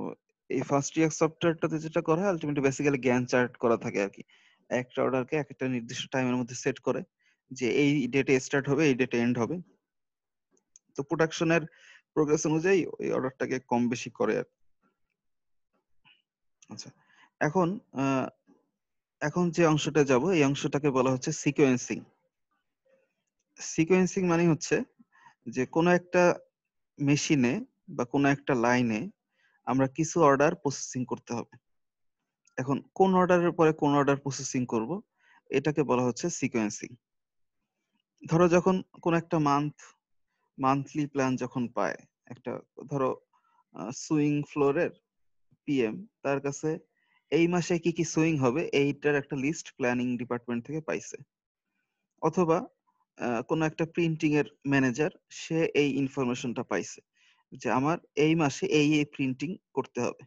এই ফার্স্ট রিয়াক্ট সফটওয়্যারটাতে যেটা করা হয় আলটিমেটলি বেসিক্যালি গ্যান্ট চার্ট করা থাকে আর কি। একটা অর্ডারকে একটা নির্দিষ্ট টাইমের মধ্যে সেট করে যে এই ডেটে স্টার্ট হবে, এই ডেটে এন্ড হবে। তো প্রোডাকশনের প্রোগ্রেস অনুযায়ী ওই অর্ডারটাকে কম বেশি করে আর। আচ্ছা, এখন এখন যে অংশটা যাব এই অংশটাকে বলা হচ্ছে সিকোয়েন্সিং। সিকোয়েন্সিং মানে হচ্ছে যে কোনো একটা মেশিনে বা কোনো একটা লাইনে আমরা কিছু অর্ডার প্রসেসিং করতে হবে। এখন কোন অর্ডারের পরে কোন অর্ডার প্রসেসিং করব, এটাকে বলা হচ্ছে সিকোয়েন্সিং। ধরো যখন কোন একটা মান্থলি প্ল্যান যখন পায়, একটা ধরো সুইং ফ্লোরের পিএম, তার কাছে এই মাসে কি কি সুইং হবে এইটার একটা লিস্ট প্ল্যানিং ডিপার্টমেন্ট থেকে পাইছে, অথবা কোনো একটা প্রিন্টিং এর ম্যানেজার সে এই ইনফরমেশনটা পাইছে যে আমার এই মাসে এই প্রিন্টিং করতে হবে,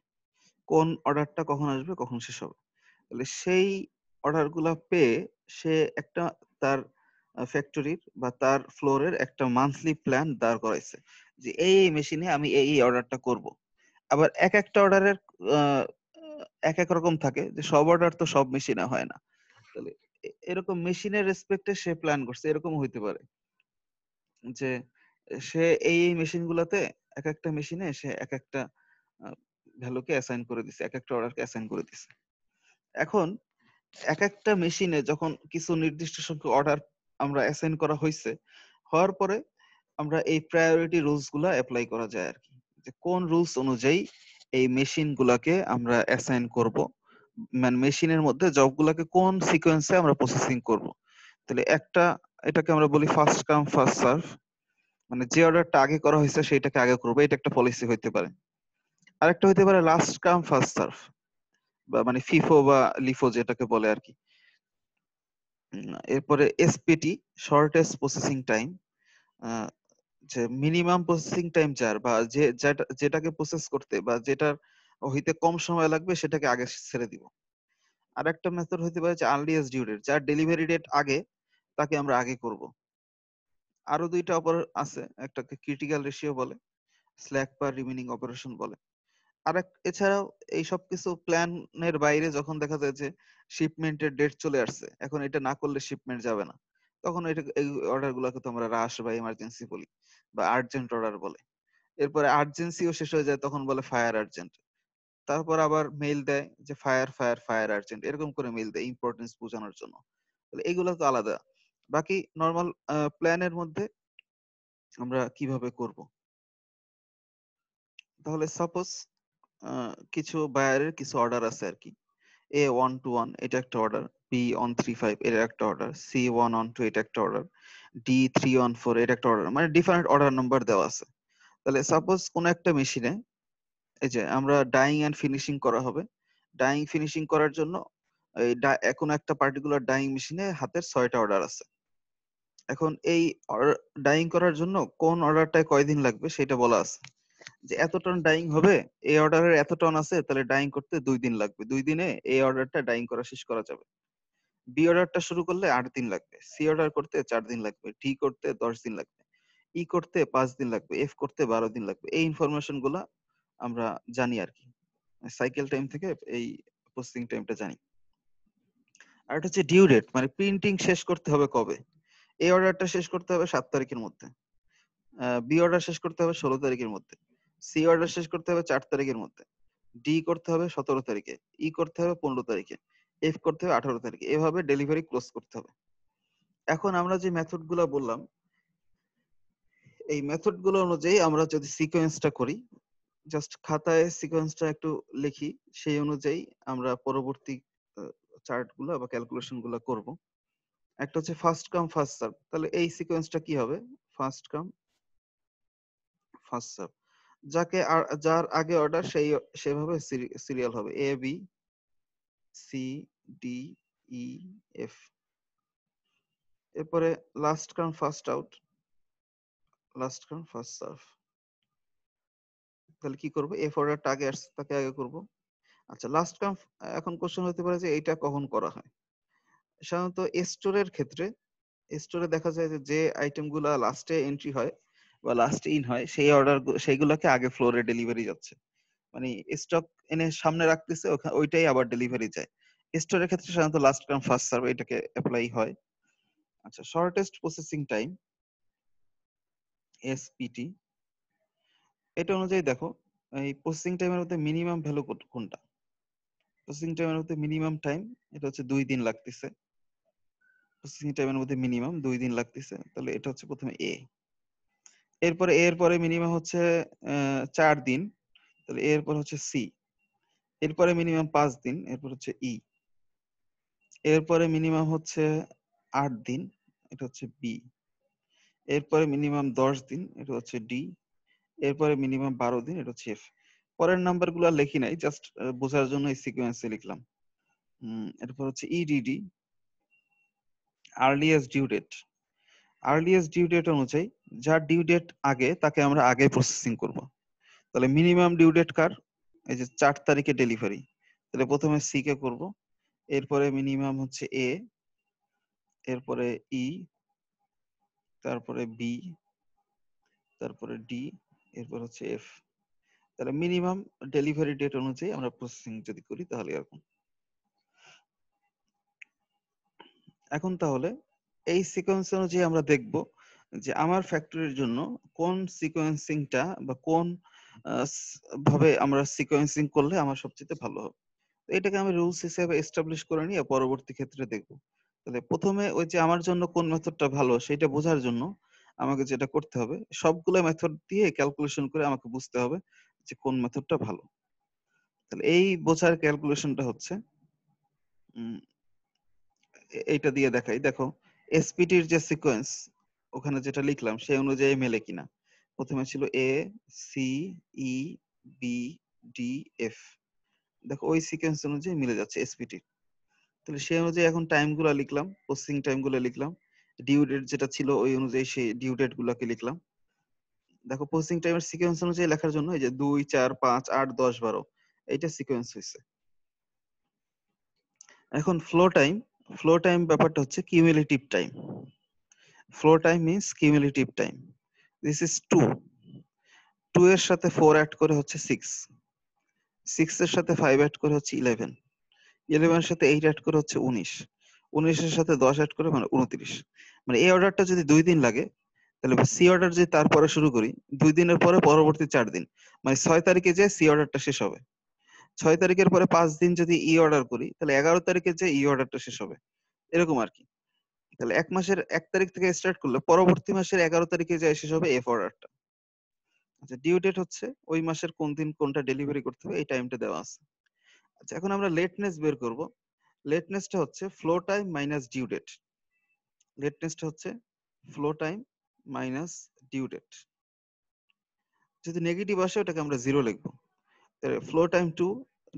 কোন অর্ডারটা কখন আসবে কখন শেষ হবে। তাহলে সেই অর্ডার গুলা পেয়ে সে একটা তার ফ্যাক্টরির বা তার ফ্লোরের একটা মান্থলি প্ল্যান দাঁড় করাইছে যে এই মেশিনে আমি এই অর্ডারটা করব। আবার এক একটা অর্ডারের এক এক রকম থাকে, যে সব অর্ডার তো সব মেশিনে হয় না। তাহলে এরকম মেশিনের রেসপেক্টে সে প্ল্যান করছে, এরকম হইতে পারে যে সে এই মেশিন গুলাতে এক একটা মেশিনে সে এক একটা ভ্যালুকে অ্যাসাইন করে দিছে, এক একটা অর্ডারকে অ্যাসাইন করে দিছে। এখন এক একটা মেশিনে যখন কিছু নির্দিষ্ট সংখ্যক অর্ডার আমরা অ্যাসাইন করা হয়েছে, হওয়ার পরে আমরা এই প্রায়োরিটি রুলস গুলা অ্যাপ্লাই করা যায় আর কি, যে কোন রুলস অনুযায়ী এই মেশিন গুলাকে আমরা অ্যাসাইন করব, মানে মেশিনের মধ্যে জবগুলোকে কোন সিকোয়েন্সে আমরা প্রসেসিং করব। তাহলে একটা, এটাকে আমরা বলি ফার্স্ট কাম ফার্স্ট সার্ভ, মানে যে অর্ডারটা আগে করা হয়েছে সেইটাকে আগে করবো, এটা একটা পলিসি হইতে পারে। আরেকটা হইতে পারে লাস্ট কাম ফার্স্ট সার্ভ, বা মানে ফিফো বা লিফো যেটাকে বলে আর কি। এরপরে এসপিটি, শর্টেস্ট প্রসেসিং টাইম, যে মিনিমাম প্রসেসিং টাইম যার, বা যেটাকে প্রসেস করতে বা যেটার হইতে কম সময় লাগবে সেটাকে আগে ছেড়ে দিব। আর একটা মেথড হইতে পারে যে আর্লিয়েস্ট ডিউ ডেট, যার ডেলিভারি ডেট আগে তাকে আমরা আগে করব। আরো দুইটা অপর আছে, একটাকে ক্রিটিক্যাল রেশিও বলে, স্ল্যাক পার রিমেনিং অপারেশন বলে। আর এছাড়াও এই সব কিছু প্ল্যানের বাইরে যখন দেখা যায় যে শিপমেন্টের ডেট চলে আসছে, এখন এটা না করলে শিপমেন্ট যাবে না, তখন এটা এই অর্ডার গুলাকে তো আমরা রাশ বা ইমার্জেন্সি বলি বা আর্জেন্ট অর্ডার বলে। এরপরে আর্জেন্সিও শেষ হয়ে যায়, তখন বলে ফায়ার আর্জেন্ট। তারপর আবার মেইল দেয় যে ফায়ার ফায়ার ফায়ার আর্জেন্ট, এরকম করে মেইল দেয় ইম্পর্টেন্স বোঝানোর জন্য। তাহলে এগুলো তো আলাদা। বাকি নর্মাল প্ল্যানের মধ্যে আমরা কিভাবে করব, তাহলে সাপোজ কিছু বায়ারের কিছু অর্ডার আছে আর কি, A121 এটা একটা অর্ডার, B135 এটা একটা অর্ডার, C112 এটা একটা অর্ডার, D314 এটা একটা অর্ডার, মানে ডিফারেন্ট অর্ডার নাম্বার দেওয়া আছে। তাহলে সাপোজ কোন একটা মেশিনে এই যে আমরা ডাইং এন্ড ফিনিশিং করা হবে, ডাইং ফিনিশিং করার জন্য এই এখন একটা পার্টিকুলার ডাইং মেশিনে হাতের 6টা অর্ডার আছে। এখন এই ডাইং করার জন্য কোন অর্ডারটায় কয়দিন লাগবে সেটা বলা আছে, যে এত টন ডাইং হবে, এই অর্ডারের এত টন আছে, তাহলে ডাইং করতে 2 দিন লাগবে, 2 দিনে এই অর্ডারটা ডাইং করা শেষ করা যাবে। বি অর্ডারটা শুরু করলে 8 দিন লাগবে, সি অর্ডার করতে 4 দিন লাগবে, ডি করতে 10 দিন লাগবে, ই করতে 5 দিন লাগবে, এফ করতে 12 দিন লাগবে। এই ইনফরমেশন গুলা আমরা জানি আর কি, সাইকেল টাইম থেকে এই প্রসেসিং টাইমটা জানি। আর এটা হচ্ছে ডিউ ডেট, মানে প্রিন্টিং শেষ করতে হবে কবে। এই অর্ডারটা শেষ করতে হবে 7 তারিখের মধ্যে, বি অর্ডার শেষ করতে হবে 16 তারিখের মধ্যে, সি অর্ডার শেষ করতে হবে 4 তারিখের মধ্যে, ডি করতে হবে 17 তারিখে, ই করতে হবে 15 তারিখে, এফ করতে হবে 18 তারিখে। এভাবে ডেলিভারি ক্লোজ করতে হবে। এখন আমরা যে মেথড গুলো বললাম, এই মেথড গুলো অনুযায়ী আমরা যদি সিকোয়েন্সটা করি, জাস্ট খাতায় সিকোয়েন্সটা একটু লিখি, সেই অনুযায়ী আমরা পরবর্তী চার্ট গুলো বা ক্যালকুলেশন গুলো করব। একটা হচ্ছে ফার্স্ট কাম ফার্স্ট সার্ভ, তাহলে এই সিকোয়েন্সটা কি হবে, ফার্স্ট কাম ফার্স্ট সার্ভ, যার আগে অর্ডার সেই সেভাবে সিরিয়াল হবে, A B C D E F. এরপরে last come first out, last come first serve. তাহলে কি করব, এফ অর্ডারটা আগে আসছে তাকে আগে করব। আচ্ছা লাস্ট কাম, এখন কোশ্চেন হতে পারে যে এইটা কখন করা হয়। সাধারণত স্টোরের ক্ষেত্রে, স্টোরে দেখা যায় যে আইটেম গুলা লাস্টে এন্ট্রি হয় বা লাস্টে ইন হয়, সেই অর্ডার সেইগুলোকে আগে ফ্লোরে ডেলিভারি যাচ্ছে, মানে স্টক এনে সামনে রাখতেছে, ওইটাই আবার ডেলিভারি যায়। স্টোরের ক্ষেত্রে সাধারণত লাস্ট কাম ফার্স্ট সার্ভ এটাকে অ্যাপ্লাই হয়। আচ্ছা শর্টেস্ট প্রসেসিং টাইম, এসপিটি, এটা অনুযায়ী দেখো এই প্রসেসিং টাইমের মধ্যে মিনিমাম ভ্যালু কোনটা, প্রসেসিং টাইমের মধ্যে মিনিমাম টাইম এটা হচ্ছে 2 দিন লাগতেছে, প্রসেসিং টাইমের মধ্যে মিনিমাম 2 দিন লাগতেছে, তাহলে এটা হচ্ছে প্রথমে এ। এরপরে মিনিমাম হচ্ছে 4 দিন, তাহলে এরপর হচ্ছে সি। এরপরে মিনিমাম 5 দিন, এরপর হচ্ছে ই। এরপরে মিনিমাম হচ্ছে 8 দিন, এটা হচ্ছে বি। এরপরে মিনিমাম 10 দিন, এটা হচ্ছে ডি। এরপরে মিনিমাম 12 দিন, এটা হচ্ছে এফ। পরের নাম্বার গুলো লিখি নাই, জাস্ট বোঝার জন্য এই সিকোয়েন্সে লিখলাম। এরপর হচ্ছে EDD, earliest due date. Earliest due date অনুযায়ী যার ডিউ ডেট আগে তাকে আমরা আগে প্রসেসিং করব। তাহলে মিনিমাম ডিউ ডেট কার? এই যে 4 তারিখে ডেলিভারি, তাহলে প্রথমে সি কে করব, এরপরে মিনিমাম হচ্ছে এ, এরপরে ই, তারপরে বি, তারপরে ডি, এরপর হচ্ছে এফ। তাহলে মিনিমাম ডেলিভারি ডেট অনুযায়ী আমরা প্রসেসিং যদি করি তাহলে এরকম। এখন তাহলে এই সিকোয়েন্স অনুযায়ী আমরা দেখব যে আমার ফ্যাক্টরির জন্য কোন সিকোয়েন্সিংটা বা কোন ভাবে আমরা সিকোয়েন্সিং করলে আমার সবচেয়ে ভালো হবে। এটাকে আমি রুলস হিসেবে এস্টাবলিশ করে নিয়ে পরবর্তী ক্ষেত্রে দেখব। তাহলে প্রথমে ওই যে আমার জন্য কোন মেথডটা ভালো সেটা বোঝার জন্য আমাকে যেটা করতে হবে, সবগুলো মেথড দিয়ে ক্যালকুলেশন করে আমাকে বুঝতে হবে যে কোন মেথডটা ভালো। তাহলে এই বোঝার ক্যালকুলেশনটা হচ্ছে এইটা দিয়ে দেখাই। দেখো এসপিটির যে সিকোয়েন্স ওখানে যেটা লিখলাম সেই অনুযায়ী মেলে কিনা। প্রথমে ছিল এ, সি, ই, বি, ডি, এফ। দেখো ওই সিকোয়েন্স অনুযায়ী মিলে যাচ্ছে এসপিটি। তাহলে সেই অনুযায়ী এখন টাইম গুলো লিখলাম, প্রসেসিং টাইম গুলো লিখলাম, ডিউ ডেট যেটা ছিল ওই অনুযায়ী সেই ডিউ ডেট গুলোকে লিখলাম। দেখো প্রসেসিং টাইমের সিকোয়েন্স অনুযায়ী লেখার জন্য এই যে 2, 4, 5, 8, 10, 12 এইটা সিকোয়েন্স হয়েছে। এখন ফ্লো টাইম ব্যাপারটা হচ্ছে cumulative time. Flow time means cumulative time. This is 2 এর সাথে 4 অ্যাড করে হচ্ছে 6 এর সাথে 5 অ্যাড করে হচ্ছে 11 এর সাথে 8 অ্যাড করে হচ্ছে 19 এর সাথে 10 অ্যাড করে মানে 29। মানে এই অর্ডারটা যদি 2 দিন লাগে তাহলে সি অর্ডার যদি তারপরে শুরু করি 2 দিনের পরে পরবর্তী 4 দিন মানে 6 তারিখে যে সি অর্ডারটা শেষ হবে। 6 তারিখের পরে 5 দিন যদি ই অর্ডার করি তাহলে 11 তারিখে যে ই অর্ডারটা শেষ হবে, এরকম আর কি। তাহলে এক মাসের 1 তারিখ থেকে স্টার্ট করলে পরবর্তী মাসের 11 তারিখে যে শেষ হবে এফ অর্ডারটা। আচ্ছা, ডিউ ডেট হচ্ছে ওই মাসের কোন দিন কোনটা ডেলিভারি করতে হবে এই টাইমটা দেওয়া আছে। আচ্ছা, এখন আমরা লেটনেস বের করব। লেটনেসটা হচ্ছে flow time minus due date. লেটনেসটা হচ্ছে flow time minus due date. যদি নেগেটিভ আসে ওটাকে আমরা 0 লিখবো। তাহলে ফ্লো টাইম 2,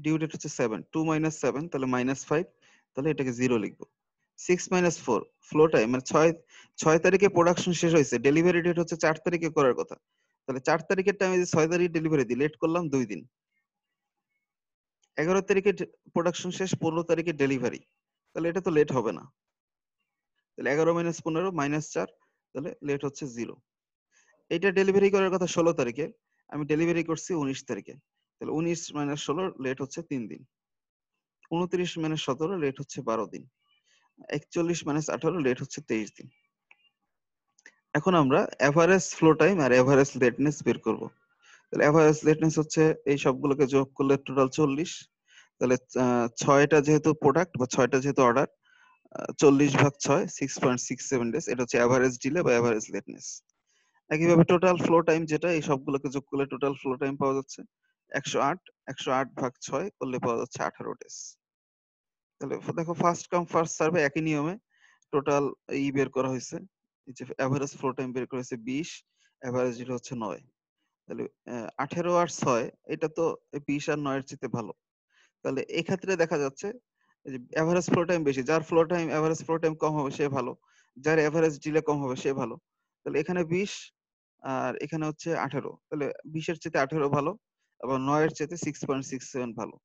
ডিউ ডেট হচ্ছে 7, 2 - 7 তাহলে -5, তাহলে এটাকে 0 লিখবো। 6 - 4 ফ্লো টাইম মানে 6 তারিখে প্রোডাকশন শেষ হয়েছে, ডেলিভারি ডেট হচ্ছে 4 তারিখে করার কথা। তাহলে 4 তারিখের টাইমে যে 6 তারিখে ডেলিভারি দিই, লেট করলাম 2 দিন। 11 তারিখে প্রোডাকশন শেষ, 15 তারিখে ডেলিভারি, তাহলে এটা তো লেট হবে না। তাহলে 11 - 15 -4, তাহলে লেট হচ্ছে 0। এটা ডেলিভারি করার কথা 16 তারিখে, আমি ডেলিভারি করছি 19 তারিখে, তাহলে 19 - 16 লেট হচ্ছে 3 দিন। 29 - 17 লেট হচ্ছে 12 দিন। 41 - 18 লেট হচ্ছে 23 দিন। এখন আমরা এভারেজ ফ্লো টাইম আর এভারেজ লেটনেস বের করব। তাহলে এভারেজ লেটনেস হচ্ছে এই সবগুলোকে যোগ করলে টোটাল 40। তাহলে 6টা যেহেতু প্রোডাক্ট বা 6টা যেহেতু অর্ডার, 40/6 6.67 ডেজ, এটা হচ্ছে এভারেজ ডিলে বা এভারেজ লেটনেস। একইভাবে টোটাল ফ্লো টাইম যেটা এই সবগুলোকে যোগ করলে টোটাল ফ্লো টাইম পাওয়া যাচ্ছে 108। 108/6 করলে পাওয়া যাচ্ছে 18 ডেজ। তাহলে দেখো ফার্স্ট কাম ফার্স্ট সার্ভে একই নিয়মে টোটাল ই বের করা হয়েছে। এই যে এভারেজ ফ্লো টাইম বের করা হয়েছে 20, এভারেজ ডিলে হচ্ছে 9। তাহলে 18 আর 6 এটা তো 20 আর 9 এর চেয়ে ভালো। তাহলে এই ক্ষেত্রে দেখা যাচ্ছে যে এভারেজ ফ্লো টাইম বেশি, যার flow time average flow time কম হবে সে ভালো, যার এভারেজ ডিলে কম হবে সে ভালো। তাহলে এখানে 20 আর এখানে হচ্ছে 18, তাহলে 20 এর চেয়ে 18 ভালো এবং 9 এর চেয়ে 6.67 ভালো।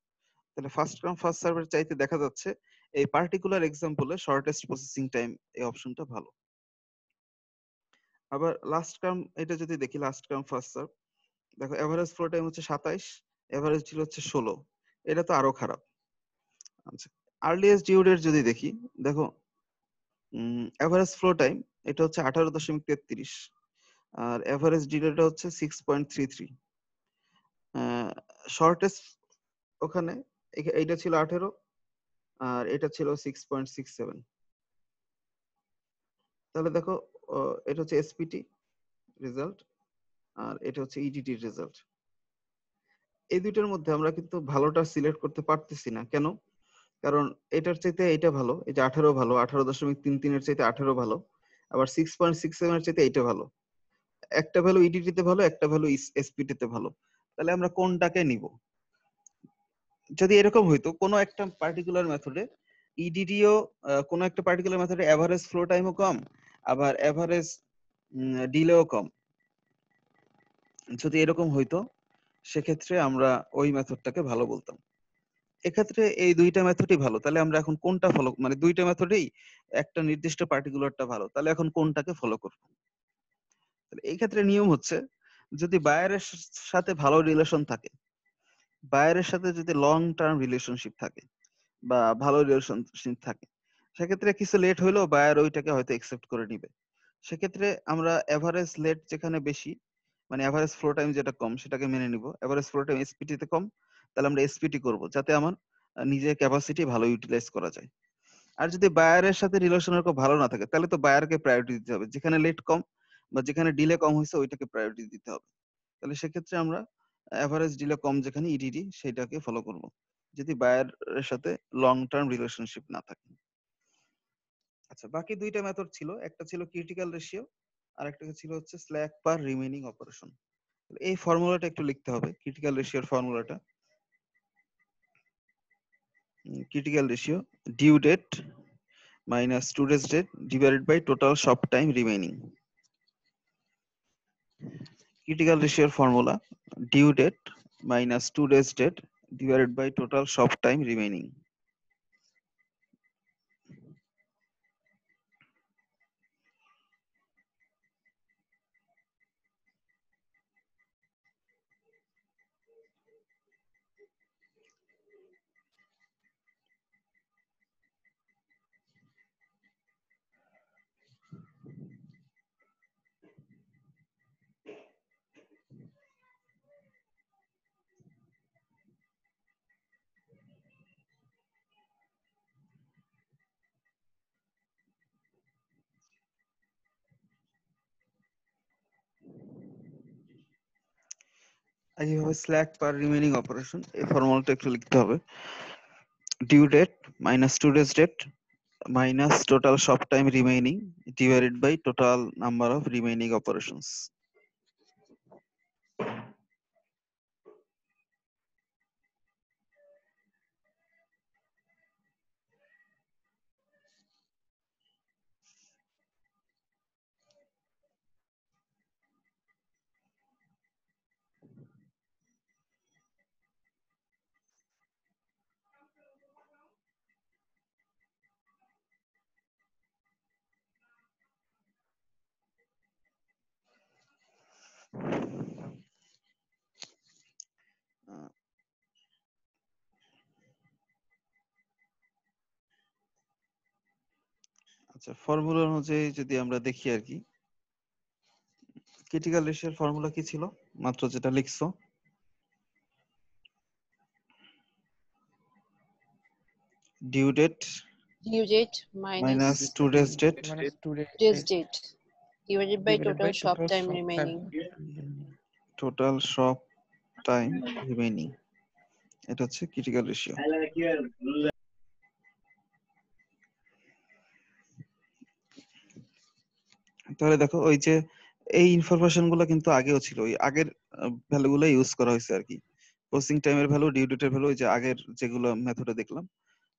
তাহলে ফার্স্ট কাম ফার্স্ট সার্ভের চাইতে দেখা যাচ্ছে এই পার্টিকুলার এক্সাম্পলে শর্টেস্ট প্রসেসিং টাইম এই অপশনটা ভালো। আবার লাস্ট কাম এটা যদি দেখি, লাস্ট কাম ফার্স্ট সার্ভ, দেখো এভারেজ ফ্লো টাইম হচ্ছে 27, এভারেজ ডিলে হচ্ছে 16, এটা তো আরো খারাপ। আচ্ছা, আর্লিয়েস্ট ডিউ ডেট যদি দেখি, দেখো এভারেজ ফ্লো টাইম এটা হচ্ছে 18.33 আর এভারেজ ডিলেটা হচ্ছে 6.33। শর্টেস্ট ওখানে এইটা ছিল 18 আর এটা ছিল 6.67। তাহলে দেখো এটা হচ্ছে এসপিটি রেজাল্ট আর এটা হচ্ছে ইডিটি রেজাল্ট। এই দুইটার মধ্যে আমরা কিন্তু ভালোটা সিলেক্ট করতে পারতেছি না। কেন? কারণ এটার চাইতে এটা ভালো, এই যে 18 ভালো, 18.33 এর চাইতে 18 ভালো, আবার 6.67 এর চাইতে এইটা ভালো। একটা ভ্যালু ইডিটি তে ভালো, একটা ভ্যালু এসপিটি তে ভালো। তাহলে আমরা কোনটাকে নিব? যদি এরকম হইতো কোনো একটা পার্টিকুলার মেথডে ইডিটিও, কোনো একটা পার্টিকুলার মেথডে এভারেজ ফ্লো টাইমও কম আবার এভারেজ ডিলেও কম। যদি এরকম হইতো সেক্ষেত্রে আমরা ওই মেথডটাকে ভালো বলতাম। এক্ষেত্রে এই দুইটা মেথডই ভালো, তাহলে আমরা এখন কোনটা ফলো, মানে দুইটা মেথডেই একটা নির্দিষ্ট পার্টিকুলারটা ভালো, তাহলে এখন কোনটাকে ফলো করব? তাহলে এই ক্ষেত্রে নিয়ম হচ্ছে, যদি বায়ারের সাথে ভালো রিলেশন থাকে, বায়ারের সাথে যদি লং টার্ম রিলেশনশিপ থাকে বা ভালো রিলেশনশিপ থাকে, সেক্ষেত্রে কিছু লেট হইলেও বায়ার ওইটাকে হয়তো একসেপ্ট করে নিবে। সেক্ষেত্রে আমরা এভারেজ লেট যেখানে বেশি, মানে এভারেজ ফ্লো টাইম যেটা কম সেটাকে মেনে নিব। এভারেজ ফ্লো টাইম এসপিটি তে কম, তাহলে আমরা এসপিটি করব, যাতে আমার নিজের ক্যাপাসিটি ভালো ইউটিলাইজ করা যায়। আর যদি বায়ারের সাথে রিলেশনের খুব ভালো না থাকে, তাহলে তো বায়ারকে প্রায়োরিটি দিতে হবে, যেখানে লেট কম বা যেখানে ডিলে কম হয়েছে ওইটাকে প্রায়োরিটি দিতে হবে। তাহলে সেক্ষেত্রে আমরা এভারেজ ডিলে কম যেখানে ইডিডি সেটাকে ফলো করব, যদি বায়ারের সাথে লং টার্ম রিলেশনশিপ না থাকে। আচ্ছা, বাকি দুইটা মেথড ছিল, একটা ছিল ক্রিটিক্যাল রেশিও আর একটা ছিল হচ্ছে স্ল্যাক পার রিমেইনিং অপারেশন। এই ফর্মুলাটা একটু লিখতে হবে, ক্রিটিক্যাল রেশিওর ফর্মুলাটা। Critical ratio due date minus today's date divided by total shop time remaining. Critical রেশিওর formula due date minus today's date divided by total shop time remaining. এইভাবে slack per remaining operation, এই ফর্মুলাটা একটু লিখতে হবে। Due date minus today's date minus total shop time remaining divided by total number of remaining operations. আচ্ছা, formula অনুযায়ী যদি আমরা দেখি আর কি, ক্রিটিক্যাল রেশিওর ফর্মুলা কি ছিল মাত্র যেটা লিখছো? Due date Due date minus minus today's date today's date divided by total shop time remaining. total shop time remaining, এটা হচ্ছে ক্রিটিক্যাল রেশিও। তাহলে দেখো, ওই যে এই ইনফরমেশন গুলো কিন্তু আগেও ছিল, ওই আগের ভ্যালু গুলো ইউজ করা হয়েছে আর কি। প্রসেসিং টাইমের ভ্যালু, ডিউ ডেটের ভ্যালু, ওই যে আগের যেগুলো মেথডে দেখলাম।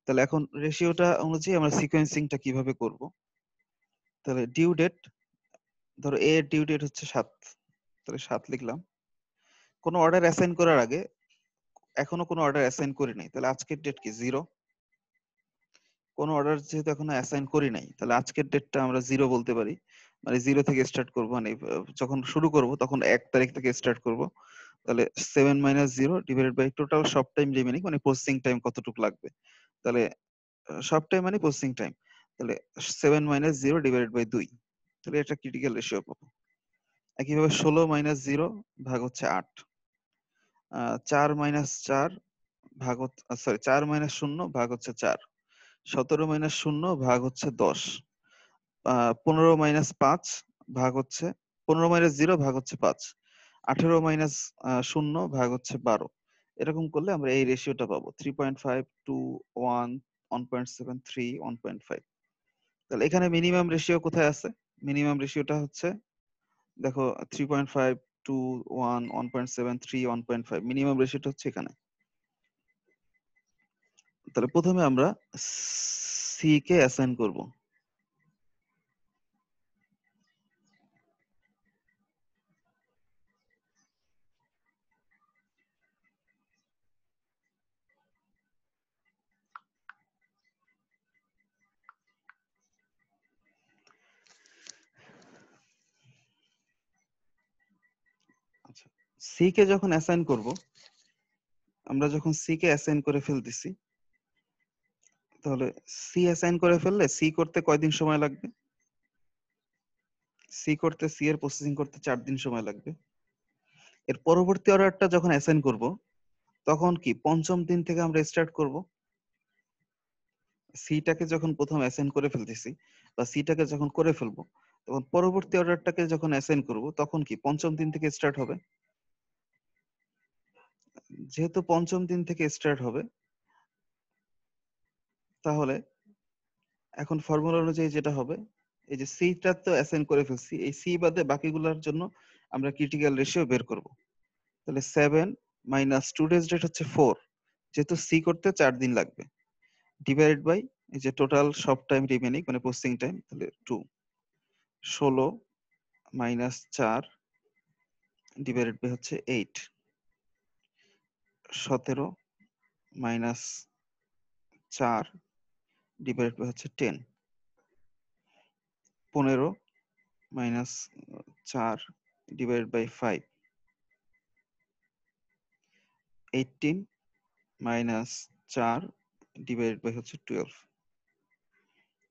তাহলে এখন রেশিওটা অনুযায়ী আমরা সিকোয়েন্সিংটা কিভাবে করব? তাহলে ডিউ ডেট, ধরো এ এর ডিউ ডেট হচ্ছে 7, তাহলে 7 লিখলাম। কোনো অর্ডার অ্যাসাইন করার আগে, এখনো কোনো অর্ডার অ্যাসাইন করি নাই, তাহলে আজকের ডেট কি 0। কোনো অর্ডার যেহেতু এখনো অ্যাসাইন করি নাই, তাহলে আজকের ডেটটা আমরা 0 বলতে পারি। মানে 0 থেকে স্টার্ট করব, মানে যখন শুরু করব তখন 1 তারিখ থেকে স্টার্ট করব। তাহলে 7 - 0 divided by total shop time remaining, মানে প্রসেসিং টাইম কতটুকু লাগবে। তাহলে শপ টাইম মানে প্রসেসিং টাইম, তাহলে 7 - 0 ডিভাইডেড বাই 2, তাহলে এটা ক্রিটিক্যাল রেশিও পাবো। একইভাবে 16 - 0 ভাগ হচ্ছে 8, 4 - 4 ভাগ, সরি 4 - 0 ভাগ হচ্ছে 4, 17 - 0 ভাগ হচ্ছে 10, 15 - 5 ভাগ হচ্ছে 15 - 0 ভাগ হচ্ছে 5, 18 - 0 ভাগ হচ্ছে 12। এরকম করলে আমরা এই রেশিওটা পাবো 3.5 to 1, 1.73, 1.5। তাহলে এখানে মিনিমাম রেশিও কোথায় আছে? মিনিমাম রেশিওটা হচ্ছে, দেখো 3.5 to 1, 1.73, 1.5, মিনিমাম রেশিওটা হচ্ছে এখানে। তাহলে প্রথমে আমরা সি কে অ্যাসাইন করব। আচ্ছা, সি কে যখন অ্যাসাইন করব, আমরা যখন সি কে অ্যাসাইন করে ফেলতেছি, তাহলে সি অ্যাসাইন করে ফেললে সি করতে কয়দিন সময় লাগবে? সি করতে, সি এর প্রসেসিং করতে 4 দিন সময় লাগবে। এর পরবর্তী অর্ডারটা যখন অ্যাসাইন করব, তখন কি পঞ্চম দিন থেকে আমরা স্টার্ট করব? সিটাকে যখন প্রথম অ্যাসাইন করে ফেলতেছি বা সিটাকে যখন করে ফেলবো, তখন পরবর্তী অর্ডারটাকে যখন অ্যাসাইন করব, তখন কি পঞ্চম দিন থেকে স্টার্ট হবে? যেহেতু পঞ্চম দিন থেকে স্টার্ট হবে, তাহলে এখন ফর্মুলা অনুযায়ী যেটা হবে, এই যে সিটা তো অ্যাসাইন করে ফেলছি, এই সি বাদে বাকিগুলোর জন্য আমরা ক্রিটিক্যাল রেশিও বের করব। তাহলে 7 মাইনাস টুডেজ ডেট হচ্ছে 4, যেহেতু সি করতে 4 দিন লাগবে, ডিভাইডেড বাই এই যে টোটাল সব টাইম রিমেনিং মানে প্রসেসিং টাইম, তাহলে 2। 16 মাইনাস 4 ডিভাইডেড বাই হচ্ছে 8। 17 মাইনাস 4 ডিভাইডেড বাই হচ্ছে 10। 15 minus 4 divided by 5। 18 minus 4 divided by হচ্ছে 12।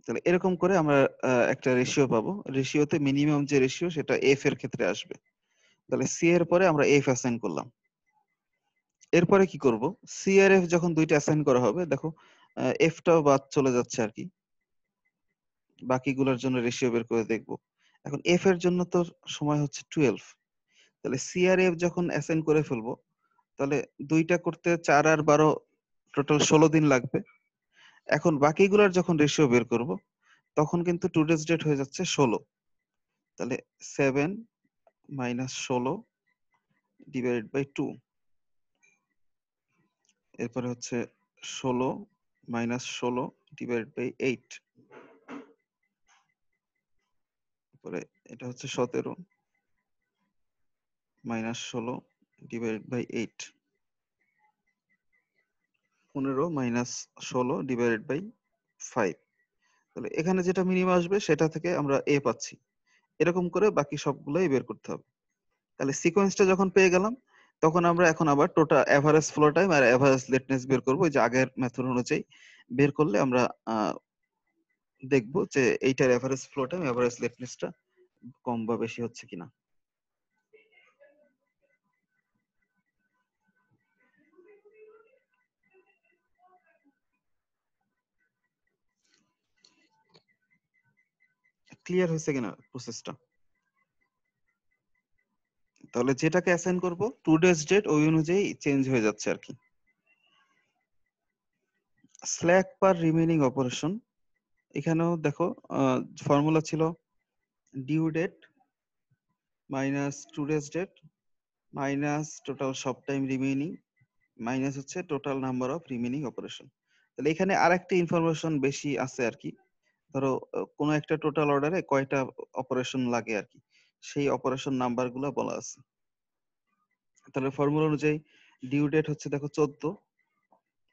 তাহলে এরকম করে আমরা একটা রেশিও পাবো। রেশিওতে মিনিমাম যে রেশিও সেটা এফ এর ক্ষেত্রে আসবে। তাহলে সি এর পরে আমরা এফ অ্যাসাইন করলাম। এরপরে কি করব? সি আর এফ যখন দুইটা অ্যাসাইন করা হবে, দেখো এফটাও বাদ চলে যাচ্ছে আর কি, বাকিগুলোর জন্য রেশিও বের করে দেখব। এখন এফ এর জন্য তো সময় হচ্ছে 12। তাহলে সি আর এফ যখন অ্যাসাইন করে ফেলবো, তাহলে দুইটা করতে 4 আর 12 টোটাল 16 দিন লাগবে। এখন বাকিগুলোর যখন রেশিও বের করব, তখন কিন্তু টুডেজ ডেট হয়ে যাচ্ছে 16। তাহলে 7 মাইনাস 16 ডিভাইডেড বাই 2। এরপরে হচ্ছে 16 মাইনাস 16 ডিভাইডেড বাই 8। তারপরে এটা হচ্ছে 17 minus 16 divided by 8। 15 minus 16 divided by 5। তাহলে এখানে যেটা মিনিমাম আসবে সেটা থেকে আমরা এ পাচ্ছি। এরকম করে বাকি সবগুলোই বের করতে হবে। তাহলে সিকোয়েন্সটা যখন পেয়ে গেলাম, তখন আমরা এখন আবার টোটাল এভারেজ ফ্লো টাইম আর এভারেজ লেটনেস বের করব। ওই যে আগের মেথড অনুযায়ী বের করলে আমরা দেখব যে এইটার এভারেজ ফ্লো টাইম এভারেজ লেটনেসটা কম বা বেশি হচ্ছে কিনা। ক্লিয়ার হয়েছে কিনা প্রসেসটা? তাহলে যেটাকে অ্যাসাইন করব টুডেজ ডেট ওই অনুযায়ী চেঞ্জ হয়ে যাচ্ছে আর কি। স্ল্যাক পার রিমেইনিং অপারেশন, এখানেও দেখো ফর্মুলা ছিল due date minus today's date minus total shop time remaining minus হচ্ছে total number of remaining operation. তাহলে এখানে আরেকটা ইনফরমেশন বেশি আছে আর কি। ধরো কোনো একটা টোটাল অর্ডারে কয়টা অপারেশন লাগে আর কি, সেই অপারেশন নাম্বার গুলা বলা আছে। তাহলে ফর্মুলা অনুযায়ী ডিউ ডেট হচ্ছে দেখো 14,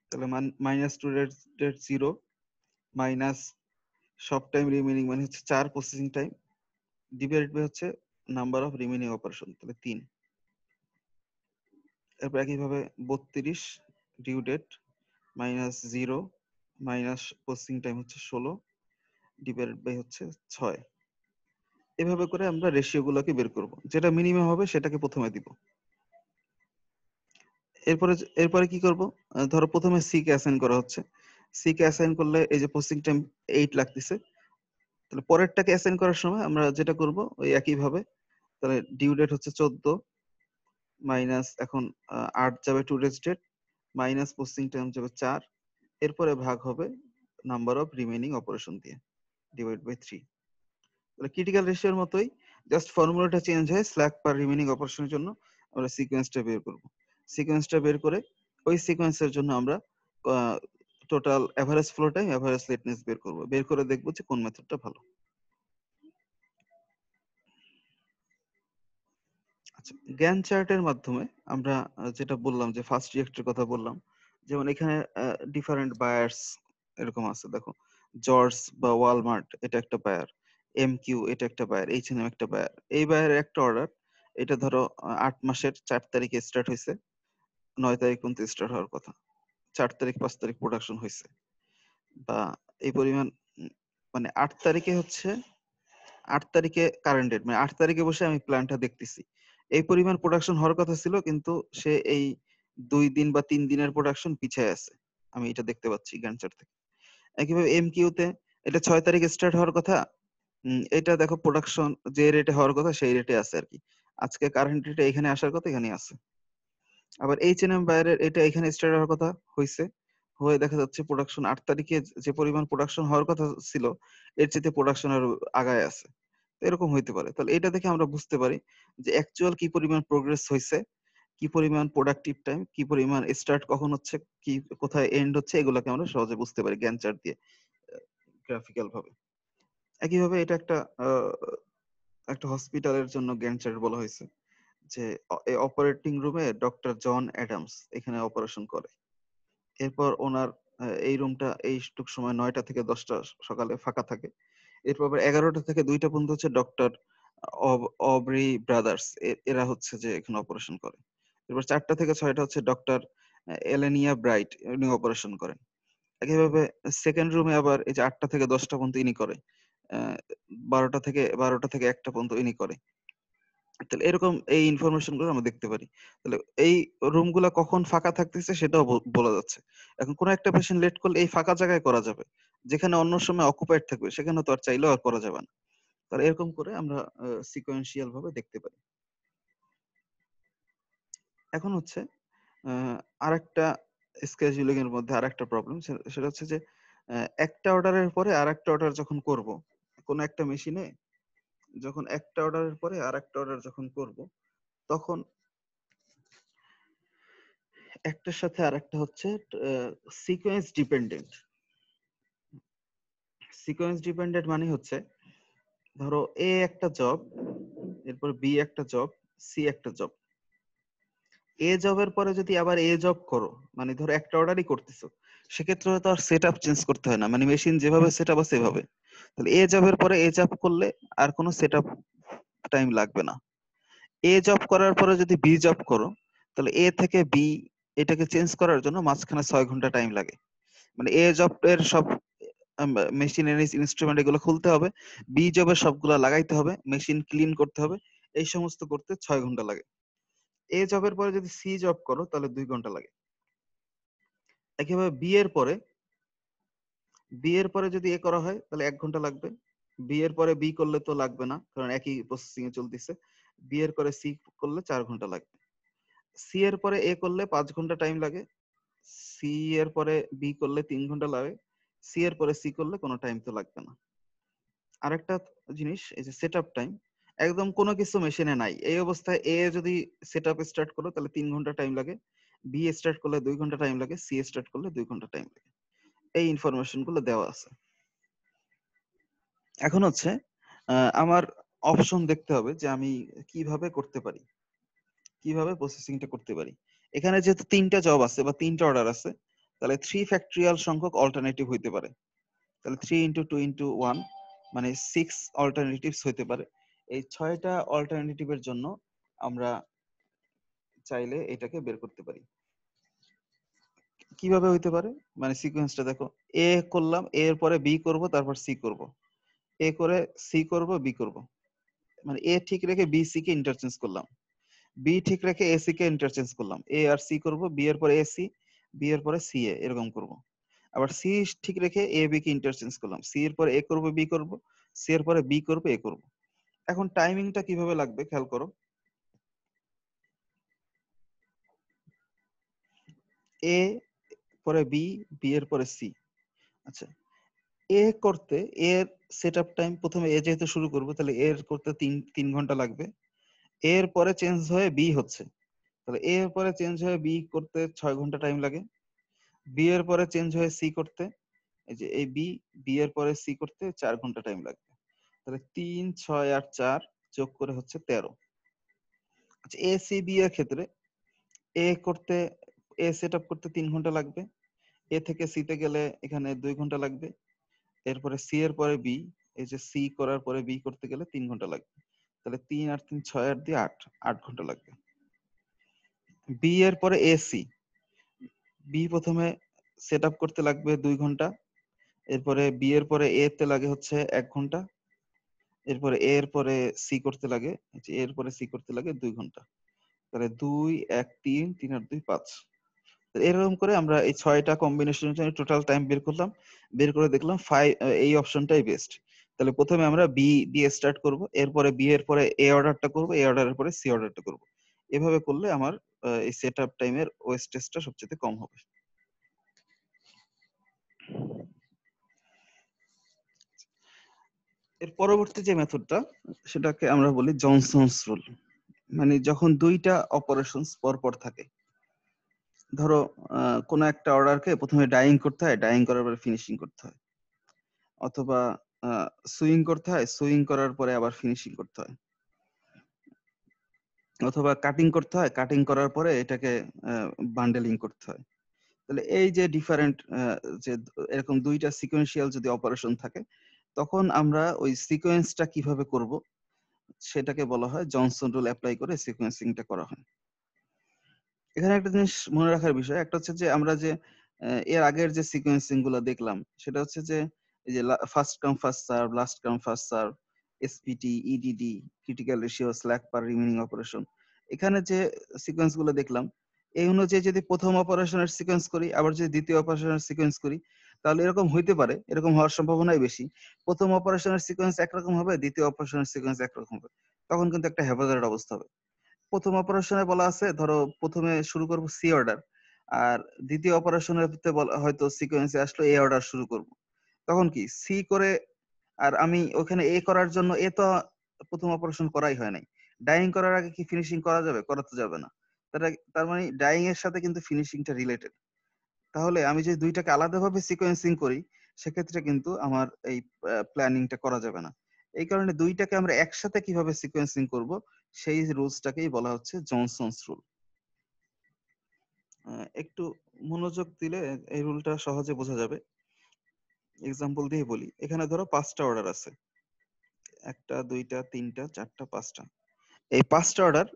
তাহলে minus today's date 0 minus shop time remaining মানে হচ্ছে 4 প্রসেসিং টাইম ডিভাইডেড বাই হচ্ছে নাম্বার অফ রিমেইনিং অপারেশন, তাহলে 3। এরপর একইভাবে 32 due date minus 0 minus processing time হচ্ছে 16 ডিভাইডেড বাই হচ্ছে 6। এভাবে করে আমরা রেশিও গুলোকে বের করব, যেটা মিনিমাম হবে সেটাকে প্রথমে দিব। এরপরে এরপরে কি করব? ধরো প্রথমে সি কে অ্যাসাইন করা হচ্ছে। সি কে অ্যাসাইন করলে এই যে প্রসেসিং টাইম 8 লাগতেছে, তাহলে পরেরটাকে অ্যাসাইন করার সময় আমরা যেটা করব ওই একই ভাবে, তাহলে ডিউ ডেট হচ্ছে 14 মাইনাস এখন 8 যাবে today's date minus processing time যাবে 4, এরপরে ভাগ হবে নাম্বার অফ রিমেইনিং অপারেশন দিয়ে ডিভাইড বাই 3। তাহলে ক্রিটিক্যাল রেশিওর মতোই জাস্ট ফর্মুলাটা চেঞ্জ হয়, স্ল্যাক পার রিমেইনিং অপারেশনের জন্য আমরা সিকোয়েন্সটা বের করব। সিকোয়েন্সটা বের করে ওই সিকোয়েন্সের জন্য আমরা total average flow time average লেটনেস বের করব, বের করে দেখব যে কোন মেথডটা ভালো। আচ্ছা, গ্যান চার্টের মাধ্যমে আমরা যেটা বললাম যে ফার্স্ট রিয়েক্টের কথা বললাম, যেমন এখানে ডিফারেন্ট বায়ার্স এরকম আছে, দেখো জর্জ বা ওয়ালমার্ট এটা একটা বায়ার, এমকিউ এটা একটা বায়ার, এইচএনএম একটা বায়ার। এই বায়ারের একটা অর্ডার এটা ধরো 8 মাসের 4 তারিখে স্টার্ট হয়েছে, 9 তারিখ পর্যন্ত স্টার্ট হওয়ার কথা, 4 তারিখ 5 তারিখ প্রোডাকশন হয়েছে, বা এই পরিমাণ মানে 8 তারিখে হচ্ছে 8 তারিখে কারেন্ট ডেট, মানে 8 তারিখে বসে আমি প্ল্যানটা দেখতেছি, এই পরিমাণ প্রোডাকশন হওয়ার কথা ছিল, কিন্তু সে এই 2 দিন বা 3 দিনের প্রোডাকশন পিছায় আছে, আমি এটা দেখতে পাচ্ছি গ্যান্ট চার্ট থেকে। একইভাবে এমকিউতে এটা 6 তারিখে স্টার্ট হওয়ার কথা, এটা দেখো প্রোডাকশন যে রেটে হওয়ার কথা সেই রেটে আছে আর কি, আজকে কারেন্ট রেটে এখানে আসার কথা এখানে আছে। আবার এইচএনএম বাইরের এটা এখানে স্টার্ট হওয়ার কথা হয়েছে, হয়ে দেখা যাচ্ছে প্রোডাকশন 8 তারিখে যে পরিমাণ প্রোডাকশন হওয়ার কথা ছিল এর চেয়ে প্রোডাকশন আরো আগায় আছে। তো এরকম হইতে পারে। তাহলে এটা দেখে আমরা বুঝতে পারি যে অ্যাকচুয়াল কি পরিমাণ প্রোগ্রেস হয়েছে, কি পরিমাণ প্রোডাক্টিভ টাইম, কি পরিমাণ স্টার্ট কখন হচ্ছে, কি কোথায় এন্ড হচ্ছে, এগুলোকে আমরা সহজে বুঝতে পারি গ্যান্ট চার্ট দিয়ে গ্রাফিক্যাল ভাবে। একইভাবে এটা একটা হসপিটালের জন্য গ্যান্ট চার্ট বলা হয়েছে, যে এই অপারেটিং রুমে ডক্টর জন অ্যাডামস এখানে অপারেশন করে। এরপর ওনার এই রুমটা এইটুক সময় 9টা থেকে 10টা সকালে ফাঁকা থাকে। এরপর আবার 11টা থেকে 2টা পর্যন্ত হচ্ছে ডক্টর অব্রি ব্রাদার্স এরা হচ্ছে যে এখানে অপারেশন করে। এরপর 4টা থেকে 6টা হচ্ছে ডক্টর এলেনিয়া ব্রাইট উনি অপারেশন করেন। একইভাবে সেকেন্ড রুমে আবার এই যে 8টা থেকে 10টা পর্যন্ত ইনি করে, 12টা থেকে 1টা পর্যন্ত ইনি করে। তাহলে এরকম এই ইনফরমেশন গুলো আমরা দেখতে পারি। তাহলে এই রুম গুলা কখন ফাঁকা থাকতেছে সেটাও বলা যাচ্ছে। এখন কোন একটা পেশেন্ট লেট করলে এই ফাঁকা জায়গায় করা যাবে, যেখানে অন্য সময় অকুপাইড থাকবে সেখানে তো আর চাইলেও আর করা যাবে না। তাহলে এরকম করে আমরা সিকোয়েন্সিয়াল ভাবে দেখতে পারি। এখন হচ্ছে আরেকটা স্কেজুলিং এর মধ্যে আরেকটা প্রবলেম, সেটা হচ্ছে যে একটা অর্ডারের পরে আরেকটা অর্ডার যখন করব কোন একটা মেশিনে, যখন একটা অর্ডারের পরে আরেকটা অর্ডার যখন করব, তখন একটার সাথে আরেকটা হচ্ছে সিকোয়েন্স ডিপেন্ডেন্ট। সিকোয়েন্স ডিপেন্ডেন্ট মানে হচ্ছে ধরো এ একটা জব, এরপর বি একটা জব, সি একটা জব। এ জবের পরে যদি আবার এ জব করো, মানে ধরো একটা অর্ডারই করতেছো, সেক্ষেত্রে হয়তো আর সেট আপ চেঞ্জ করতে হয় না, মানে মেশিন যেভাবে সেট আপ আছে সেভাবে। তাহলে এ জবের পরে এ জব করলে আর কোনো সেট আপ টাইম লাগবে না। এ জব করার পরে যদি বি জব করো, তাহলে এ থেকে বি এটাকে চেঞ্জ করার জন্য মাঝখানে 6 ঘন্টা টাইম লাগে। মানে এ জব এর সব মেশিনারিজ ইনস্ট্রুমেন্ট এগুলো খুলতে হবে, বি জবের সবগুলা লাগাইতে হবে, মেশিন ক্লিন করতে হবে, এই সমস্ত করতে 6 ঘন্টা লাগে। এ জবের পরে যদি সি জব করো তাহলে 2 ঘন্টা লাগে। একইভাবে বি এর পরে যদি এ করা হয় তাহলে 1 ঘন্টা লাগবে। বি এর পরে বি করলে তো লাগবে না, কারণ একই প্রসেসিং এ চলতেছে। বি এর পরে সি করলে 4 ঘন্টা লাগবে। সি এর পরে এ করলে 5 ঘন্টা টাইম লাগে। সি এর পরে বি করলে 3 ঘন্টা লাগে। সি এর পরে সি করলে কোনো টাইম তো লাগবে না। আরেকটা জিনিস, এই যে সেটআপ টাইম, একদম কোনো কিছু মেশিনে নাই এই অবস্থায় এ যদি সেটআপ স্টার্ট করো তাহলে 3 ঘন্টা টাইম লাগে, বি স্টার্ট করলে 2 ঘন্টা টাইম লাগে, সি স্টার্ট করলে 2 ঘন্টা টাইম লাগে। এই ইনফরমেশন গুলো দেওয়া আছে। এখন হচ্ছে আমার অপশন দেখতে হবে যে আমি কিভাবে করতে পারি, কিভাবে প্রসেসিংটা করতে পারি। এখানে যেহেতু 3টা জব আছে বা 3টা অর্ডার আছে, তাহলে 3 ফ্যাক্টরিয়াল সংখ্যক অল্টারনেটিভ হইতে পারে। তাহলে 3 ইন্টু 2 ইন্টু 1 মানে 6 অল্টারনেটিভস হইতে পারে। এই 6টা অল্টারনেটিভের জন্য আমরা চাইলে এটাকে বের করতে পারি। কিভাবে হইতে পারে, মানে সিকোয়েন্সটা দেখো, এ করলাম, এ এর পরে বি করব, তারপর সি করব, এ করে সি করব, বি করব, মানে এ ঠিক রেখে বি সি কে ইন্টারচেঞ্জ করলাম, বি ঠিক রেখে এ সি কে ইন্টারচেঞ্জ করলাম, এ আর সি করব, বি এর পরে এ সি, বি এর পরে সি এ, এরকম করব। আবার সি ঠিক রেখে এ বি কে ইন্টারচেঞ্জ করলাম, সি এর পরে এ করব, বি করব, সি এর পরে বি করব, এ করব। এখন টাইমিংটা কিভাবে লাগবে খেয়াল করো। এ পরে বি, বি এর পরে সি। আচ্ছা, এ করতে এর সেটআপ টাইম, প্রথমে এ যেহেতু শুরু করব তাহলে এর করতে 3 ঘন্টা লাগবে। এর পরে চেঞ্জ হয়ে বি হচ্ছে, তাহলে এ এর পরে চেঞ্জ হয়ে বি করতে 6 ঘন্টা টাইম লাগে। বি এর পরে চেঞ্জ হয়ে সি করতে, এই যে এই বি, বি এর পরে সি করতে 4 ঘন্টা টাইম লাগবে। তাহলে 3 6 আর 4 যোগ করে হচ্ছে 13। আচ্ছা, এ সি বি এর ক্ষেত্রে এ করতে, এ সেটআপ করতে 3 ঘন্টা লাগবে, এ থেকে সি তে গেলে এখানে 2 ঘন্টা লাগবে। এরপরে সি এর পরে বি, এই যে সি করার পরে বি করতে গেলে 3 ঘন্টা লাগবে। তাহলে 3 আর 3 6 আর 2 8, 8 ঘন্টা লাগবে। বি এর পরে এসি, বি প্রথমে সেট আপ করতে লাগবে 2 ঘন্টা, এরপরে বি এর পরে এ তে লাগে হচ্ছে 1 ঘন্টা, এরপরে এ এর পরে সি করতে লাগে, এর পরে সি করতে লাগে 2 ঘন্টা। তাহলে 2 1 3, 3 আর 2 5। এরকম করে আমরা এই 6টা কম্বিনেশনের জন্য টোটাল টাইম বের করলাম, বের করে দেখলাম এই অপশনটাই বেস্ট। তাহলে প্রথমে আমরা বি দিয়ে স্টার্ট করব, এরপরে বি এর পরে এ অর্ডারটা করব, এ অর্ডারের পরে সি অর্ডারটা করব। এভাবে করলে আমার এই সেটআপ টাইমের ওয়েস্টেজটা সবচেয়ে কম হবে। এর পরবর্তী যে মেথডটা সেটাকে আমরা বলি জনসনস রুল। মানে যখন দুইটা অপারেশনস পরপর থাকে, ধরো কোনো একটা অর্ডারকে প্রথমে ডাইং করতে হয়, ডাইং করার পরে ফিনিশিং করতে হয়, অথবা সুইং করতে হয়, সুইং করার পরে আবার ফিনিশিং করতে হয়, অথবা কাটিং করতে হয়, কাটিং করার পরে এটাকে বান্ডেলিং করতে হয়। তাহলে এই যে ডিফারেন্ট যে এরকম দুইটা সিকোয়েন্সিয়াল যদি অপারেশন থাকে, তখন আমরা ওই সিকোয়েন্সটা কিভাবে করব সেটাকে বলা হয় জনসন রুল অ্যাপ্লাই করে সিকোয়েন্সিংটা করা হয়। এখানে একটা জিনিস মনে রাখার বিষয়, একটা হচ্ছে যে আমরা যে এর আগের যে সিকোয়েন্সিং গুলো দেখলাম সেটা হচ্ছে যে এই যে first come first serve, last come first serve, SPT, EDD, critical ratio, slack per remaining operation, এখানে যে সিকোয়েন্স গুলো দেখলাম এই অনুযায়ী যদি প্রথম অপারেশনের সিকোয়েন্স করি আবার যদি দ্বিতীয় অপারেশনের সিকোয়েন্স করি, তাহলে এরকম হইতে পারে, এরকম হওয়ার সম্ভাবনাই বেশি। প্রথম অপারেশনের সিকোয়েন্স একরকম হবে, দ্বিতীয় অপারেশনের সিকোয়েন্স একরকম হবে, তখন কিন্তু একটা হ্যাভাজার্ড অবস্থা হবে। প্রথম অপারেশনে বলা আছে ধরো প্রথমে শুরু করব সি অর্ডার, আর দ্বিতীয় অপারেশনের হয়তো সিকোয়েন্সে আসলো এ অর্ডার শুরু করব, তখন কি সি করে, আর আমি ওখানে এ করার জন্য এ তো প্রথম অপারেশন করাই হয় নাই, ডাইং করার আগে কি ফিনিশিং করা যাবে? করা তো যাবে না। তার মানে ডাইং এর সাথে কিন্তু ফিনিশিংটা রিলেটেড। তাহলে আমি যদি দুইটাকে আলাদাভাবে সিকোয়েন্সিং করি সেক্ষেত্রে কিন্তু আমার এই প্ল্যানিংটা করা যাবে না। এই কারণে দুইটাকে আমরা একসাথে কিভাবে সিকোয়েন্সিং করব সেই রুলসটাকেই বলা হচ্ছে জনসনস রুল। একটু মনোযোগ দিলে এই রুলটা সহজে বোঝা যাবে। এক্সাম্পল দিয়ে বলি, এখানে ধরো 5টা অর্ডার আছে, 1টা 2টা 3টা 4টা 5টা। এই 5টা অর্ডার,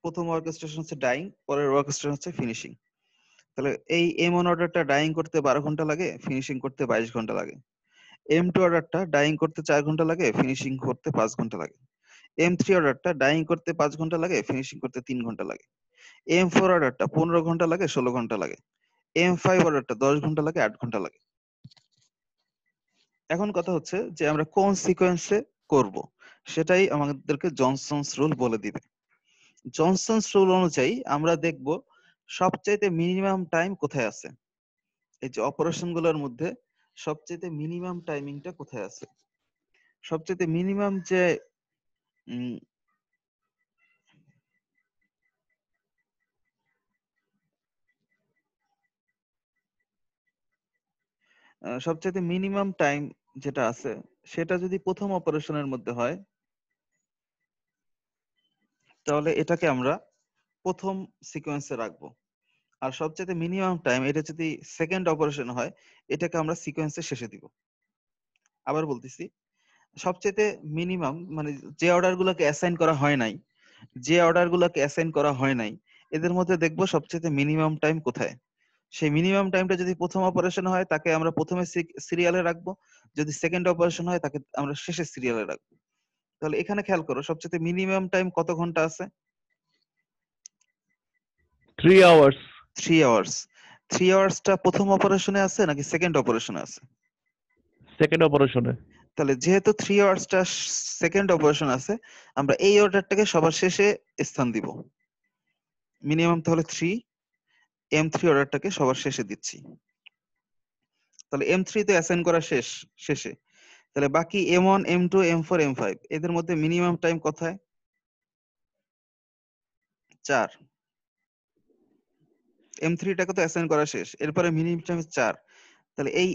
প্রথম অর্কেস্ট্রেশন হচ্ছে ডাইং, পরের অর্কেস্ট্রেশন হচ্ছে ফিনিশিং। তাহলে এই M1 অর্ডারটা ডাইং করতে 12 ঘন্টা লাগে, ফিনিশিং করতে 22 ঘন্টা লাগে। M2 অর্ডারটা ডাইং করতে 4 ঘন্টা লাগে, ফিনিশিং করতে 5 ঘন্টা লাগে। M3 অর্ডারটা ডাইং করতে 5 ঘন্টা লাগে, ফিনিশিং করতে 3 ঘন্টা লাগে। M4 অর্ডারটা 15 ঘন্টা লাগে, 16 ঘন্টা লাগে। M5 অর্ডারটা 10 ঘন্টা লাগে, 8 ঘন্টা লাগে। এখন কথা হচ্ছে যে আমরা কোন সিকোয়েন্সে করব সেটাই আমাদেরকে জনসনস রুল বলে দিবে। জনসনস রুল অনুযায়ী আমরা দেখব সবচাইতে মিনিমাম টাইম কোথায় আছে, এই যে অপারেশন গুলোর মধ্যে সবচাইতে মিনিমাম টাইমিংটা কোথায় আছে। সবচাইতে মিনিমাম যে সবচাইতে মিনিমাম টাইম যেটা আছে সেটা যদি প্রথম অপারেশনের মধ্যে হয় তাহলে এটাকে আমরা প্রথম সিকোয়েন্সে রাখবো। আর সবচাইতে মিনিমাম টাইম এটা যদি সেকেন্ড অপারেশন হয় এটাকে আমরা সিকোয়েন্সের শেষে দিব। আবার বলতেছি, সবচাইতে মিনিমাম মানে যে অর্ডার গুলোকে অ্যাসাইন করা হয় নাই, যে অর্ডার গুলোকে অ্যাসাইন করা হয় নাই এদের মধ্যে দেখবো সবচাইতে মিনিমাম টাইম কোথায়। সেই মিনিমাম টাইমটা যদি প্রথম অপারেশন হয় তাকে আমরা প্রথমে সিরিয়ালে রাখবো, যদি সেকেন্ড অপারেশন হয় তাকে আমরা শেষে সিরিয়ালে রাখবো। তাহলে এখানে খেয়াল করো সবচাইতে মিনিমাম টাইম কত ঘন্টা আছে? 3 hours 3 আওয়ার্স। 3 আওয়ার্সটা প্রথম অপারেশনে আছে নাকি সেকেন্ড অপারেশনে আছে? সেকেন্ড অপারেশনে। তাহলে যেহেতু 3 আওয়ার্সটা সেকেন্ড অপারেশন আছে, আমরা এই অর্ডারটাকে সবার শেষে স্থান দিব। মিনিমাম তাহলে 3, M3 অর্ডারটাকে সবার শেষে দিচ্ছি। তাহলে M3 তে অ্যাসাইন করা শেষে। তাহলে বাকি M1, M2, M4, M5 এদের মধ্যে মিনিমাম টাইম কোথায়? 4। M3টাকে তো অ্যাসাইন করা শেষ, এরপরে মিনিমাম টাইম 4। তাহলে এই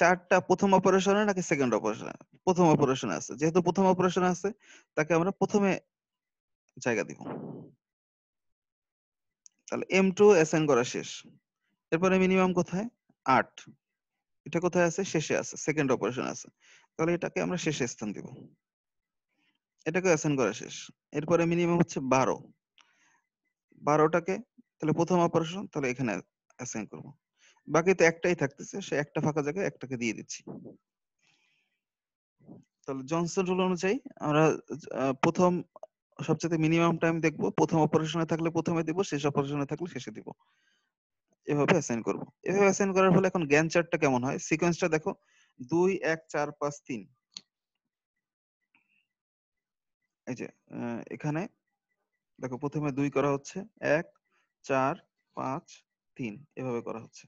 4টা প্রথম অপারেশনে নাকি সেকেন্ড অপারেশনে? প্রথম অপারেশনে আছে, যেহেতু প্রথম অপারেশনে আছে তাকে আমরা প্রথমে জায়গা দিব। তাহলে M2 অ্যাসাইন করা শেষ, এরপরে মিনিমাম কোথায়? 8। এটা কোথায় আছে? শেষে আছে, সেকেন্ড অপারেশন আছে, তাহলে এটাকে আমরা শেষে স্থান দিব। এটাকে অ্যাসাইন করা শেষ। এরপরে মিনিমাম হচ্ছে 12। 12টাকে তাহলে প্রথম অপারেশন, তাহলে এখানে অ্যাসাইন করব। বাকি তো একটাই থাকতেছে, সে একটা ফাঁকা জায়গায় একটাকে দিয়ে দিচ্ছি। তাহলে জনসন রুল অনুযায়ী আমরা প্রথম সবচেয়ে মিনিমাম টাইম দেখব, প্রথম অপারেশনে থাকলে প্রথমে দিব, শেষ অপারেশনে থাকলে শেষে দিব। এভাবে অ্যাসাইন করব। এভাবে অ্যাসাইন করার ফলে এখন গ্যান চার্টটা কেমন হয়, সিকোয়েন্সটা দেখো 2 1 4 5 3। এই যে এখানে দেখো প্রথমে 2 করা হচ্ছে, 1 4 5 3 এভাবে করা হচ্ছে।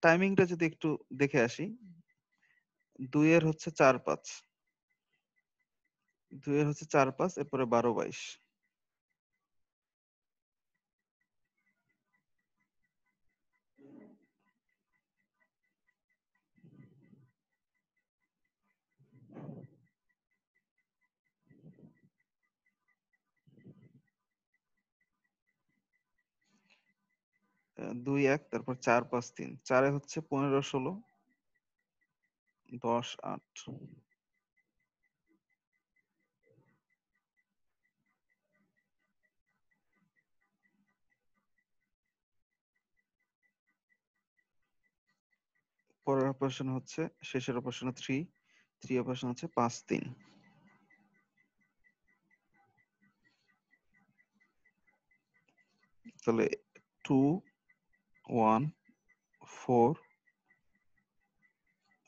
টাইমিংটা যদি একটু দেখে আসি, 2 এর হচ্ছে 4 5, 2 এর হচ্ছে 4 5, এরপরে 12 22। দুই 1, তারপর 4 5 3, 4 এ হচ্ছে 15 16 10 8। পরের অপারেশন হচ্ছে, শেষের অপারেশন 3 অপারেশন হচ্ছে 5 3। তাহলে 2 1 4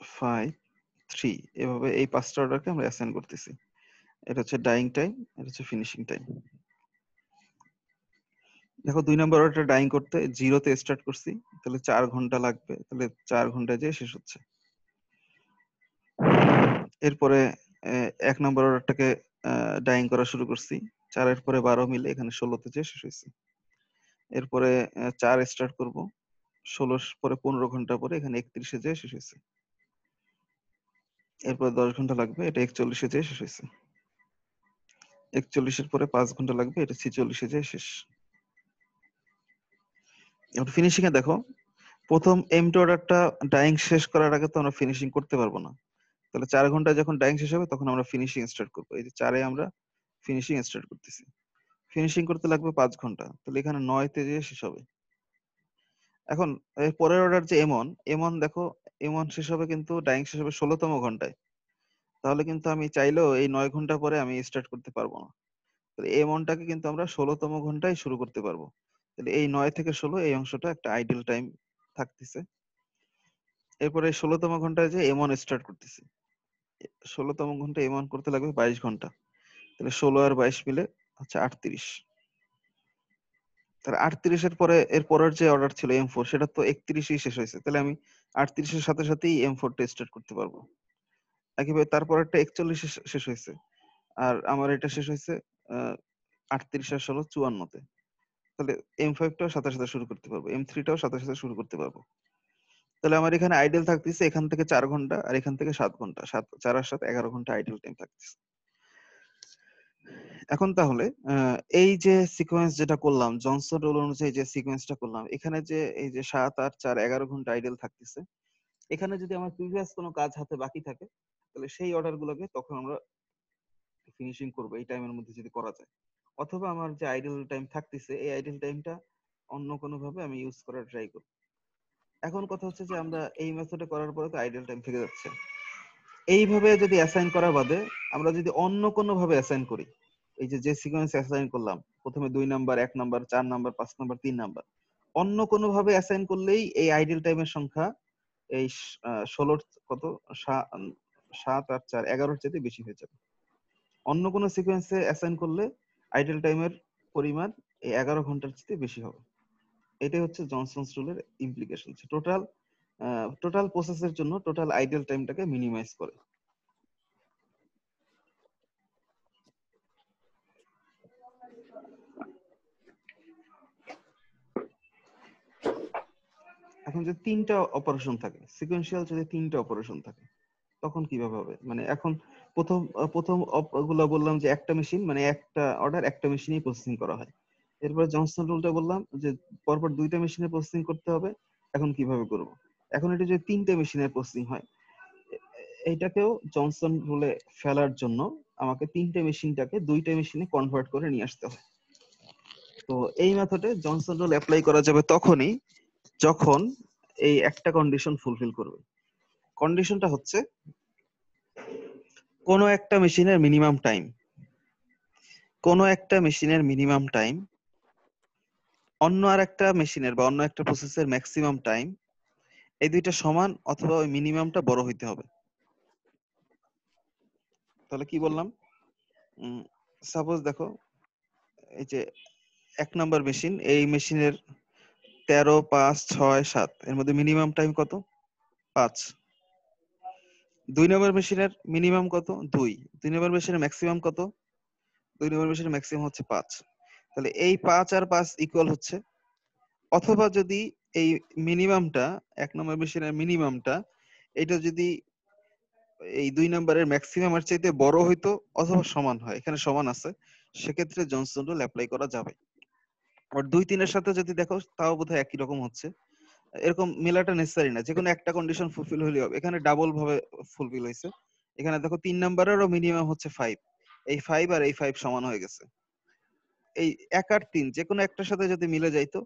5 3 এভাবে এই পাঁচটা অর্ডারকে আমরা অ্যাসাইন করতেছি। এটা হচ্ছে ডাইং টাইম, এটা হচ্ছে ফিনিশিং টাইম। দেখো 2 নম্বর অর্ডারটা ডাইং করতে 0 তে স্টার্ট করছি, তাহলে 4 ঘন্টা লাগবে, তাহলে 4 ঘন্টায় যেয়ে শেষ হচ্ছে। এরপরে 1 নম্বর অর্ডারটাকে ডাইং করা শুরু করছি, 4 এর পরে 12 মিলে এখানে 16 তে যেয়ে শেষ হয়েছে। এরপরে 4 স্টার্ট করব, 16 পরে 15 ঘন্টা পরে এখানে 31 এ যেয়ে শেষ হয়েছে। এরপরে 10 ঘন্টা লাগবে, এটা 41 এ যেয়ে শেষ হয়েছে। 41 এর পরে 5 ঘন্টা লাগবে, এটা 46 এ যেয়ে শেষ। এবার ফিনিশিং এ দেখো, প্রথম M2 অর্ডারটা ডাইং শেষ করার আগে তো আমরা ফিনিশিং করতে পারবো না। তাহলে 4 ঘন্টা যখন ডাইং শেষ হবে তখন আমরা ফিনিশিং স্টার্ট করব। এই যে 4 এ আমরা ফিনিশিং স্টার্ট করতেছি। ফিনিশিং করতে লাগবে 5 ঘন্টা, তাহলে এখানে 9 তে যেয়ে শেষ হবে। এখন এর পরের অর্ডার যে M1 দেখো, M1 শেষ হবে কিন্তু ডাইং শেষ হবে 16তম ঘন্টায়। তাহলে কিন্তু আমি চাইলেও এই 9 ঘন্টা পরে আমি স্টার্ট করতে পারবো না। তাহলে M1 টাকে কিন্তু আমরা 16তম ঘন্টায় শুরু করতে পারবো। তাহলে এই 9 থেকে 16 এই অংশটা একটা আইডল টাইম থাকতেছে। এরপরে 16তম ঘন্টায় যে M1 স্টার্ট করতেছি, 16তম ঘন্টা M1 করতে লাগবে 22 ঘন্টা, তাহলে 16 আর 22 মিলে হচ্ছে 38। তাহলে 38 এর পরে এর পরের যে অর্ডার ছিল M4, সেটা তো 31এই শেষ হয়েছে, তাহলে আমি 38 এর সাথে সাথেই M4 টা স্টার্ট করতে পারবো। একইভাবে তারপরেরটা 41 এ শেষ হয়েছে, আর আমার এটা শেষ হয়েছে 38 আর 16 54 তে। তাহলে M5 টাও সাথে সাথে শুরু করতে পারবো, M3 টাও সাথে সাথে শুরু করতে পারবো। তাহলে আমার এখানে আইডল থাকতেছে এখান থেকে 4 ঘন্টা, আর এখান থেকে 7 ঘন্টা, 4 আর 7 11 ঘন্টা আইডল টাইম থাকতেছে। এখন তাহলে এই যে সিকোয়েন্স যেটা করলাম, জনসন রুল অনুযায়ী যে সিকোয়েন্সটা করলাম, এখানে যে এই যে 7 8 4 11 ঘন্টা আইডল থাকতেছে, এখানে যদি আমার প্রিভিয়াস কোনো কাজ হাতে বাকি থাকে, তাহলে সেই অর্ডার গুলোকে তখন আমরা ফিনিশিং করবো এই টাইমের মধ্যে যদি করা যায়। অথবা আমার যে আইডল টাইম থাকতেছে, এই আইডল টাইমটা অন্য কোনো ভাবে আমি ইউজ করার ট্রাই করব। এখন কথা হচ্ছে যে আমরা এই মেথডে করার পরে তো আইডল টাইম থেকে যাচ্ছে। এইভাবে যদি অ্যাসাইন করা বাদে আমরা যদি অন্য কোনো ভাবে অ্যাসাইন করি, এই যে সিকোয়েন্স অ্যাসাইন করলাম, প্রথমে 2 number, 1 number, 4 number, 5 number, 3 number, অন্য কোনো ভাবে অ্যাসাইন করলেই এই আইডল টাইমের সংখ্যা এই 16 কত 7 আর 4 11 এর চেয়ে বেশি হয়ে যাবে। অন্য কোনো সিকোয়েন্সে অ্যাসাইন করলে আইডল টাইমের পরিমাণ এই 11 ঘন্টার চেয়ে বেশি হবে। এটাই হচ্ছে জনসনস রুলের ইমপ্লিকেশন। টোটাল প্রসেসের জন্য টোটাল আইডল টাইমটাকে মিনিমাইজ করে। এখন যদি 3টা অপারেশন থাকে, সিকোয়েন্সিয়াল যদি 3টা অপারেশন থাকে, তখন কিভাবে হবে? মানে এখন প্রথম গুলো বললাম যে একটা মেশিন মানে একটা অর্ডার একটা মেশিনেই প্রসেসিং করা হয়। এরপরে জনসন রুলটা বললাম যে পরপর 2টা মেশিনে প্রসেসিং করতে হবে। এখন কিভাবে করব? এখন এটা যদি 3টে মেশিনে প্রসেসিং হয়, এইটাকেও জনসন রুলে ফেলার জন্য আমাকে 3টে মেশিনটাকে 2টে মেশিনে কনভার্ট করে নিয়ে আসতে হয়। তো এই মেথডে জনসন রুল অ্যাপ্লাই করা যাবে তখনই যখন এই একটা কন্ডিশন ফুলফিল করবে। কন্ডিশনটা হচ্ছে কোনো একটা মেশিনের মিনিমাম টাইম অন্য আর একটা মেশিনের বা অন্য একটা প্রসেসের ম্যাক্সিমাম টাইম, এই দুইটা সমান অথবা ওই মিনিমামটা বড় হইতে হবে। তাহলে কি বললাম, সাপোজ দেখো এই যে 1 নাম্বার মেশিন, এই মেশিনের 13, 5, 6, 7 এর মধ্যে মিনিমাম টাইম কত? 5। 2 নম্বর মেশিনের মিনিমাম কত? 2। 2 নম্বর মেশিনের ম্যাক্সিমাম কত? 2 নম্বর মেশিনের ম্যাক্সিমাম হচ্ছে 5। তাহলে এই 5 আর 5 ইকুয়াল হচ্ছে, অথবা যদি এই মিনিমামটা 1 নম্বর মেশিনের মিনিমামটা এটা যদি এই 2 নম্বরের ম্যাক্সিমামের চাইতে বড় হইতো অথবা সমান হয়, এখানে সমান আছে, সেক্ষেত্রে জনসন রুল অ্যাপ্লাই করা যাবে। আর 2, 3 এর সাথে যদি দেখো তাও বোধহয় একই রকম হচ্ছে, এরকম মেলাটা নেসেসারি না, যে কোনো একটা কন্ডিশন ফুলফিল হলেই হবে। এখানে ডাবল ভাবে ফুলফিল হয়েছে। এখানে দেখো 3 নাম্বারেরও মিনিমাম হচ্ছে 5, এই 5 আর এই 5 সমান হয়ে গেছে। এই 1 আর 3 যে কোনো একটার সাথে যদি মিলে যাইতো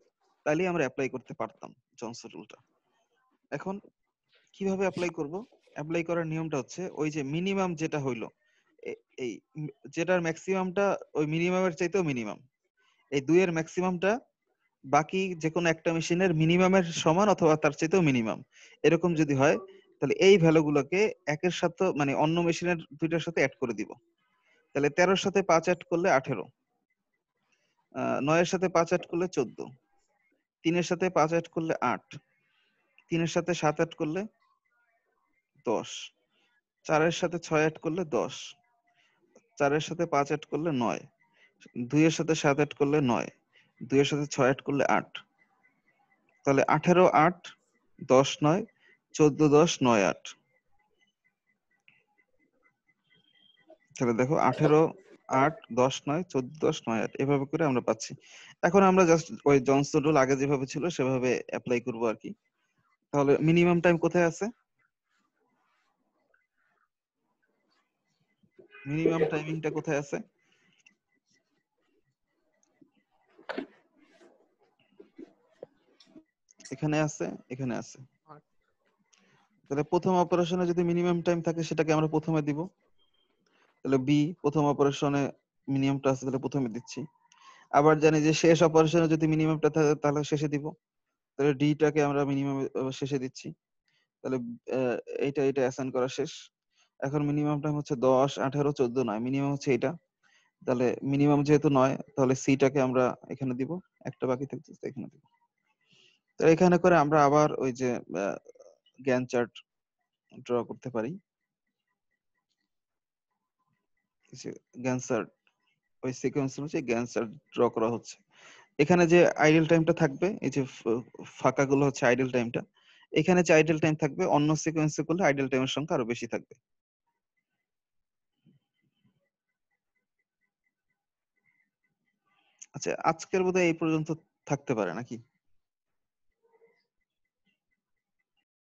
তাহলেই আমরা অ্যাপ্লাই করতে পারতাম জনসন রুলটা। এখন কিভাবে অ্যাপ্লাই করব? অ্যাপ্লাই করার নিয়মটা হচ্ছে ওই যে মিনিমাম যেটা হইলো, এই যেটার ম্যাক্সিমামটা ওই মিনিমামের চাইতেও মিনিমাম, এই 2 এর ম্যাক্সিমামটা বাকি যে কোনো একটা মেশিনের মিনিমামের সমান অথবা তার চাইতেও মিনিমাম, এরকম যদি হয় তাহলে এই ভ্যালুগুলোকে একের সাথে মানে অন্য মেশিনের দুইটার সাথে অ্যাড করে দিব। তাহলে 13 এর সাথে 5 অ্যাড করলে 18, 9 এর সাথে 5 অ্যাড করলে 14, 3 এর সাথে 5 অ্যাড করলে 8, 3 এর সাথে 7 অ্যাড করলে 10, 4 এর সাথে 6 অ্যাড করলে 10, 4 এর সাথে 5 অ্যাড করলে 9, 2 এর সাথে 7 অ্যাড করলে 9, 2 এর সাথে 6 অ্যাড করলে 8। তাহলে 18, 8, 10, 9, 14, 10, 9, 8। তাহলে দেখো 18, 8, 10, 9, 14, 10, 9, 8 এভাবে করে আমরা পাচ্ছি। এখন আমরা জাস্ট ওই জনসন রুল আগে যেভাবে ছিল সেভাবে অ্যাপ্লাই করব আর কি। তাহলে মিনিমাম টাইম কোথায় আছে? মিনিমাম টাইমিংটা কোথায় আছে? এখানে আছে, এখানে আছে। তাহলে প্রথম অপারেশনে যদি মিনিমাম টাইম থাকে সেটাকে আমরা প্রথমে দিব। তাহলে বি প্রথম অপারেশনে মিনিমামটা আছে, তাহলে প্রথমে দিচ্ছি। আবার জানি যে শেষ অপারেশনে যদি মিনিমামটা থাকে তাহলে শেষে দিব। তাহলে ডিটাকে আমরা মিনিমাম শেষে দিচ্ছি। তাহলে এটা অ্যাসাইন করা শেষ। এখন মিনিমাম টাইম হচ্ছে 10, 18, 14, 9, মিনিমাম হচ্ছে এটা। তাহলে মিনিমাম যেহেতু 9 তাহলে সিটাকে আমরা এখানে দিব, একটা বাকি থাকতেছে এখানে দিব। তো এখানে করে আমরা আবার ওই যে গ্যান চার্ট ড্র করতে পারি। গ্যান চার্ট ওই সিকোয়েন্স অনুযায়ী গ্যান চার্ট ড্র করা হচ্ছে। এখানে যে আইডল টাইমটা থাকবে, এই যে ফাঁকাগুলো হচ্ছে আইডল টাইমটা, এখানে যে আইডল টাইম থাকবে অন্য সিকোয়েন্সে করলে আইডল টাইমের সংখ্যা আরো বেশি থাকবে। আচ্ছা, আজকের বোধহয় এই পর্যন্ত থাকতে পারে নাকি?